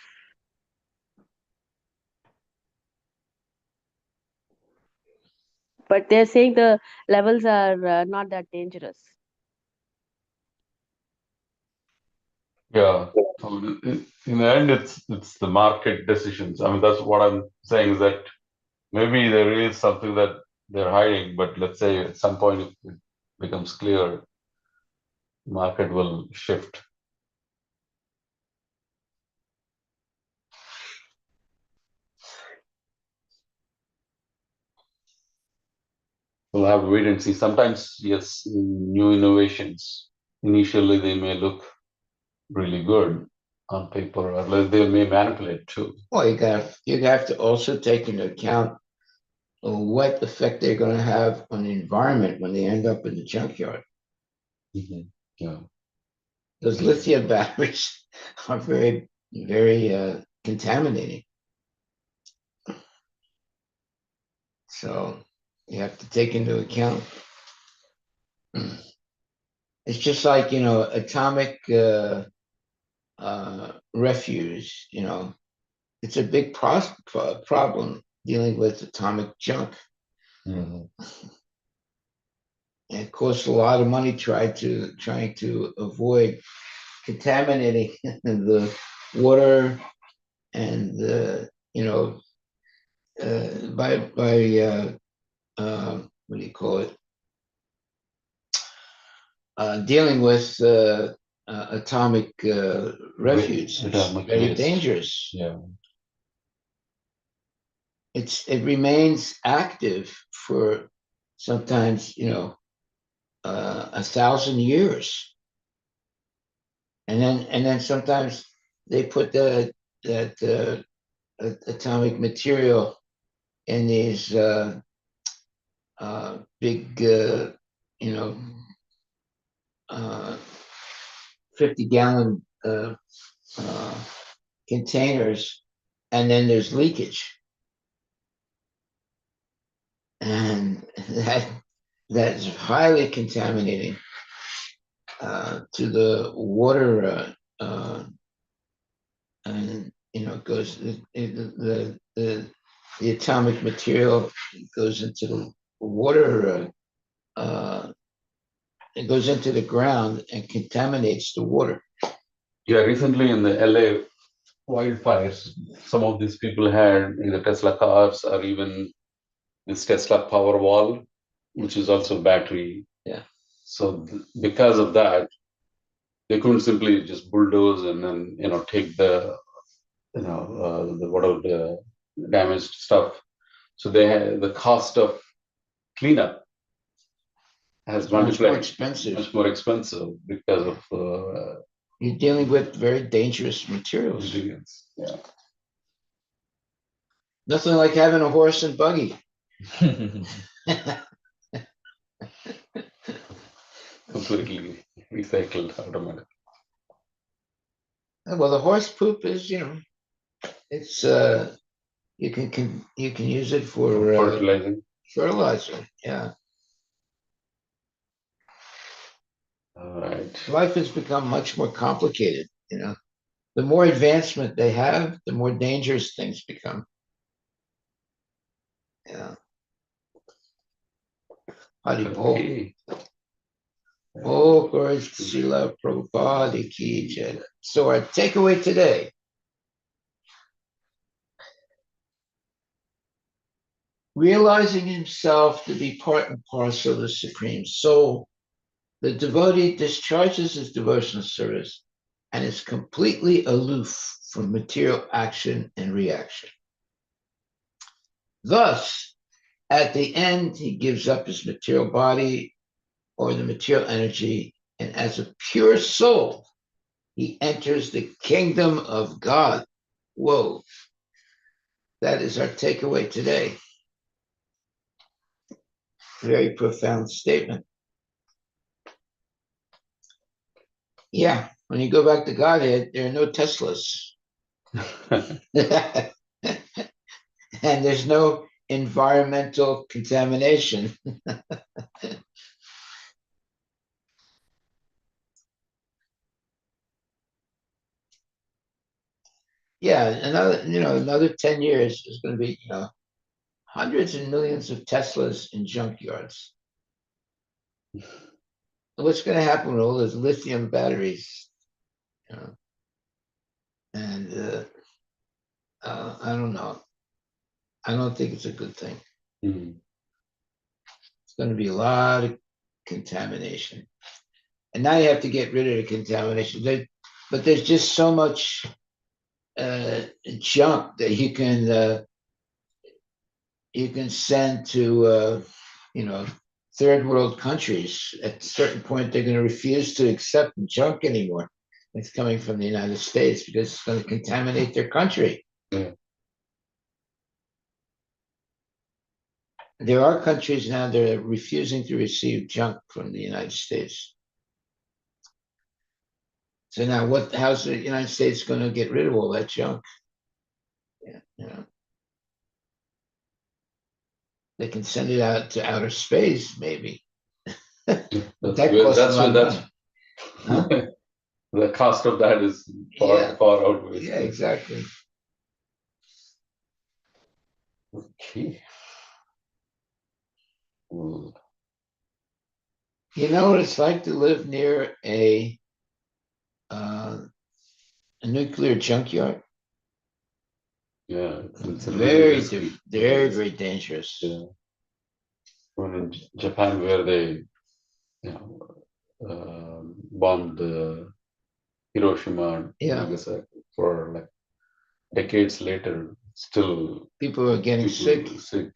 but they're saying the levels are not that dangerous. Yeah. So in the end, it's the market decisions. I mean, that's what I'm saying is that maybe there is something that they're hiding, but let's say at some point if it becomes clear, market will shift. We'll have to wait and see. Sometimes, yes, new innovations, initially they may look really good on paper, or they may manipulate too. Well, you have to also take into account what effect they're going to have on the environment when they end up in the junkyard. Mm-hmm. Yeah. Those lithium batteries are very, very contaminating. So you have to take into account. It's just like, atomic refuse, it's a big problem dealing with atomic junk. Mm-hmm. And it costs a lot of money trying to avoid contaminating the water and by what do you call it? Dealing with atomic refuse. Atomic It's very waste. dangerous. Yeah. It remains active for sometimes 1,000 years, and then sometimes they put that atomic material in these big you know 50-gallon uh, containers, and then there's leakage, and that's highly contaminating to the water, and goes the atomic material goes into the water. It goes into the ground and contaminates the water. Yeah, recently in the LA wildfires, some of these people had either Tesla cars or even this Tesla Powerwall, which is also battery. Yeah. So because of that, they couldn't simply just bulldoze and then take the the whatever the damaged stuff. So they had the cost of cleanup has Much more multiplied, expensive. much more expensive because of You're dealing with very dangerous materials. ingredients. Yeah. Nothing like having a horse and buggy. completely recycled automatically. Well, the horse poop is, it's you can use it for Fertilizing. fertilizer. Yeah. All right. Life has become much more complicated. The more advancement they have, the more dangerous things become. Yeah. Haribol. Okay. Oh, glory to Srila Prabhupada ki jai. So our takeaway today. Realizing himself to be part and parcel of the Supreme Soul, the devotee discharges his devotional service and is completely aloof from material action and reaction. Thus, at the end, he gives up his material body or the material energy, and as a pure soul, he enters the kingdom of God. Whoa, that is our takeaway today. Very profound statement. Yeah, when you go back to Godhead, there are no Teslas. And there's no environmental contamination. Yeah, another 10 years is going to be, hundreds and millions of Teslas in junkyards. What's going to happen with all those lithium batteries? And I don't know. I don't think it's a good thing. Mhm. It's going to be a lot of contamination. And now you have to get rid of the contamination. But there's just so much junk that you can send to third world countries. At a certain point, they're going to refuse to accept junk anymore. It's coming from the United States because it's going to contaminate their country. Yeah. There are countries now that are refusing to receive junk from the United States. So now, how's the United States going to get rid of all that junk? Yeah, they can send it out to outer space, maybe. Huh? The cost of that is far outweighs. Yeah, exactly. Okay. You know what it's like to live near a nuclear junkyard? Yeah, it's Very, risky. very, very dangerous. Yeah. When in Japan, where they bombed Hiroshima and Nagasaki, for like decades later, still people are getting sick,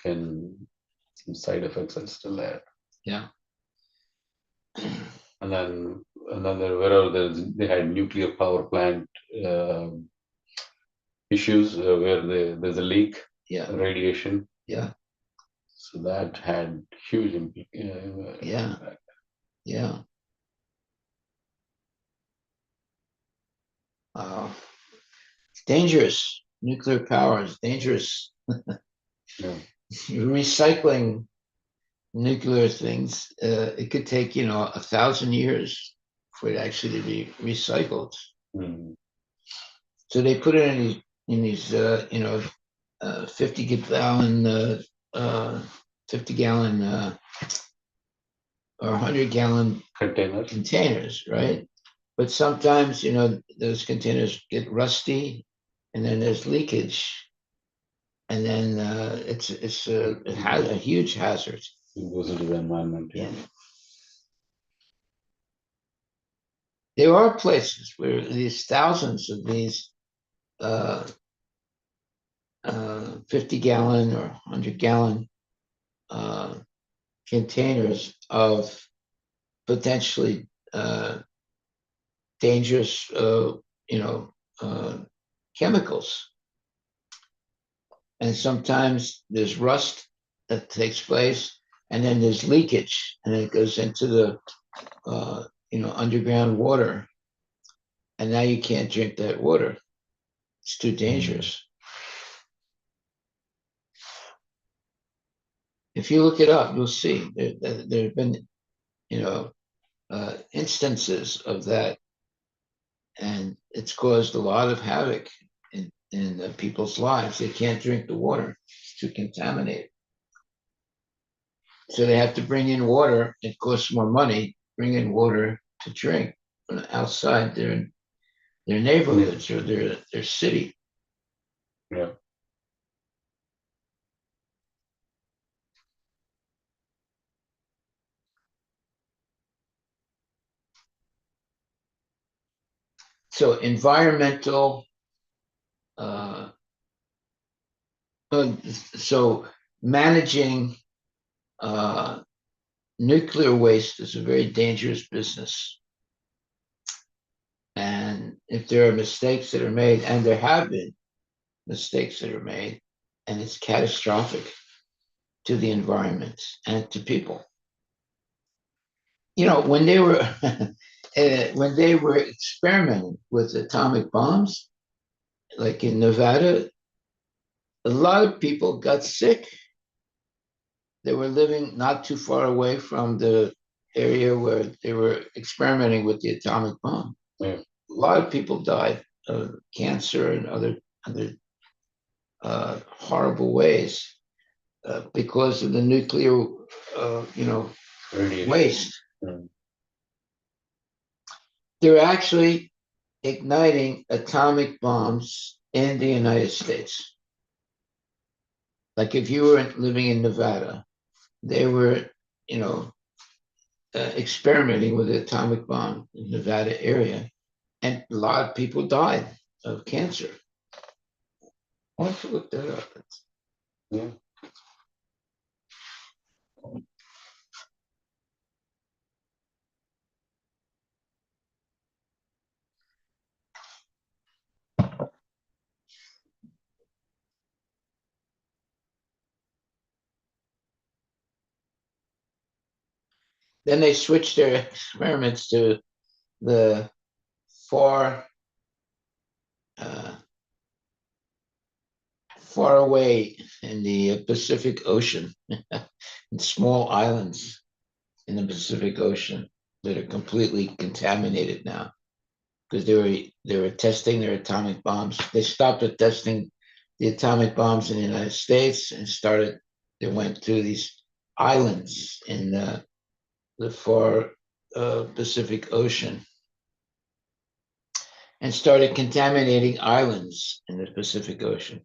and some side effects are still there. Yeah. And then wherever they had nuclear power plant issues where there's a leak, radiation. Yeah. So that had huge impact. Yeah. It's dangerous. Nuclear power is dangerous. Yeah. Recycling nuclear things, it could take 1,000 years for it actually to be recycled. Mm. So they put it in these 50 gallon 50 gallon or 100-gallon containers, right? But sometimes those containers get rusty, and then there's leakage, and then it has a huge hazard. It goes into the environment. Yeah. There are places where these thousands of these 50-gallon or 100-gallon containers of potentially dangerous, chemicals. And sometimes there's rust that takes place, and then there's leakage, and it goes into the underground water, and now you can't drink that water. It's too dangerous. If you look it up, you'll see there have been instances of that, and it's caused a lot of havoc in people's lives. They can't drink the water; it's too contaminated. So they have to bring in water. It costs more money. Bring in water to drink from outside their neighborhoods or their city. Yeah. So environmental. So managing nuclear waste is a very dangerous business. And if there are mistakes that are made, and there have been mistakes that are made, and it's catastrophic to the environment and to people. When they were experimenting with atomic bombs, like in Nevada, a lot of people got sick. They were living not too far away from the area where they were experimenting with the atomic bomb. Yeah. A lot of people died of cancer and other horrible ways because of the nuclear, waste. Mm. They're actually igniting atomic bombs in the United States. Like if you were living in Nevada, they were, experimenting with the atomic bomb in the Nevada area, and a lot of people died of cancer. Why don't you look that up? Yeah. Then they switched their experiments to the far, far away in the Pacific Ocean, in small islands in the Pacific Ocean that are completely contaminated now because they were testing their atomic bombs. They stopped at testing the atomic bombs in the United States and they went to these islands in the far Pacific Ocean and started contaminating islands in the Pacific Ocean.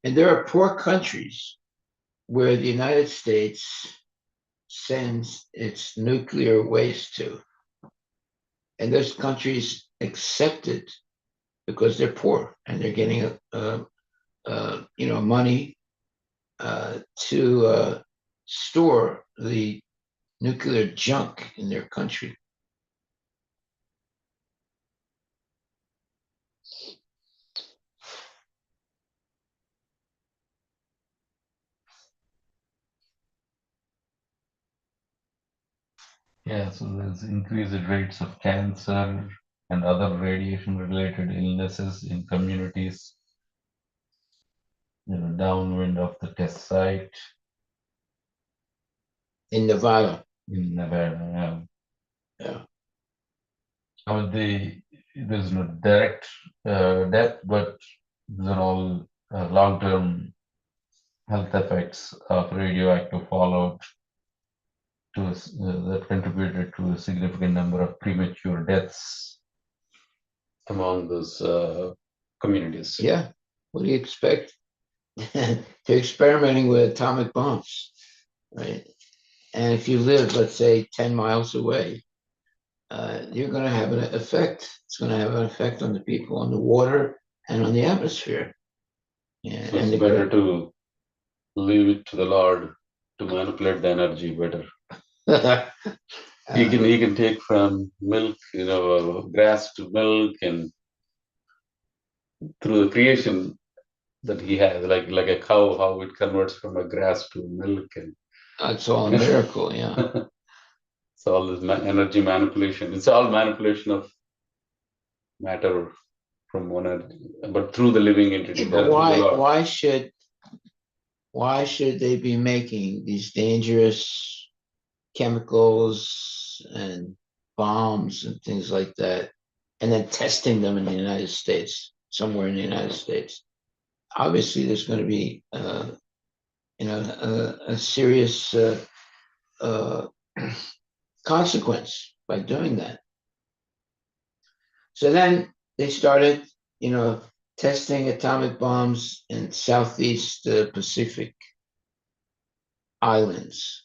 And there are poor countries where the United States sends its nuclear waste to. And those countries accept it because they're poor and they're getting money to store the nuclear junk in their country. Yeah, so there's increased rates of cancer and other radiation-related illnesses in communities, downwind of the test site In Nevada. in Nevada. Yeah. I mean, there's no direct death, but these are all long-term health effects of radioactive fallout that contributed to a significant number of premature deaths among those communities. Yeah. What do you expect? They're experimenting with atomic bombs, right? And if you live, let's say, 10 miles away, you're going to have an effect. It's going to have an effect on the people, on the water, and on the atmosphere. Yeah, So it's better to leave it to the Lord to manipulate the energy better. Uh, He can take from milk, grass to milk, and through the creation that he has, like a cow, how it converts from a grass to milk, and it's all a miracle, yeah. so all this energy manipulation. It's all manipulation of matter from one entity, but through the living entity. Yeah, but Through the Lord. why should they be making these dangerous chemicals and bombs and things like that, and then testing them in the United States, somewhere in the United States? Obviously, there's going to be, a serious uh, consequence by doing that. So then they started, testing atomic bombs in Southeast Pacific islands.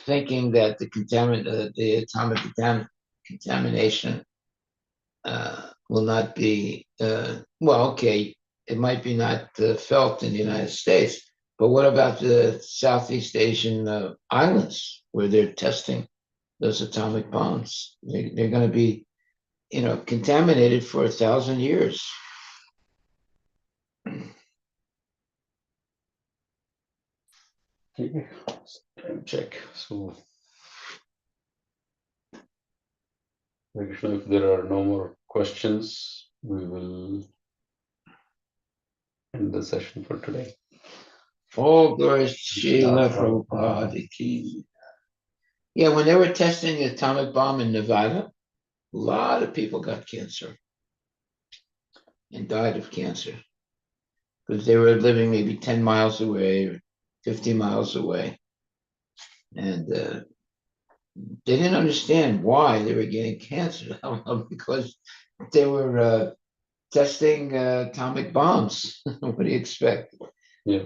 Thinking that the atomic contamination will not be, well, okay, it might be not felt in the United States, but what about the Southeast Asian islands where they're testing those atomic bombs? They're going to be, contaminated for 1,000 years. Okay. Time check. So, if there are no more questions, we will end the session for today. All glories to Srila Prabhupada ki. Yeah, when they were testing the atomic bomb in Nevada, a lot of people got cancer and died of cancer because they were living maybe 10 miles away or 50 miles away. And they didn't understand why they were getting cancer because they were testing atomic bombs. What do you expect? Yeah.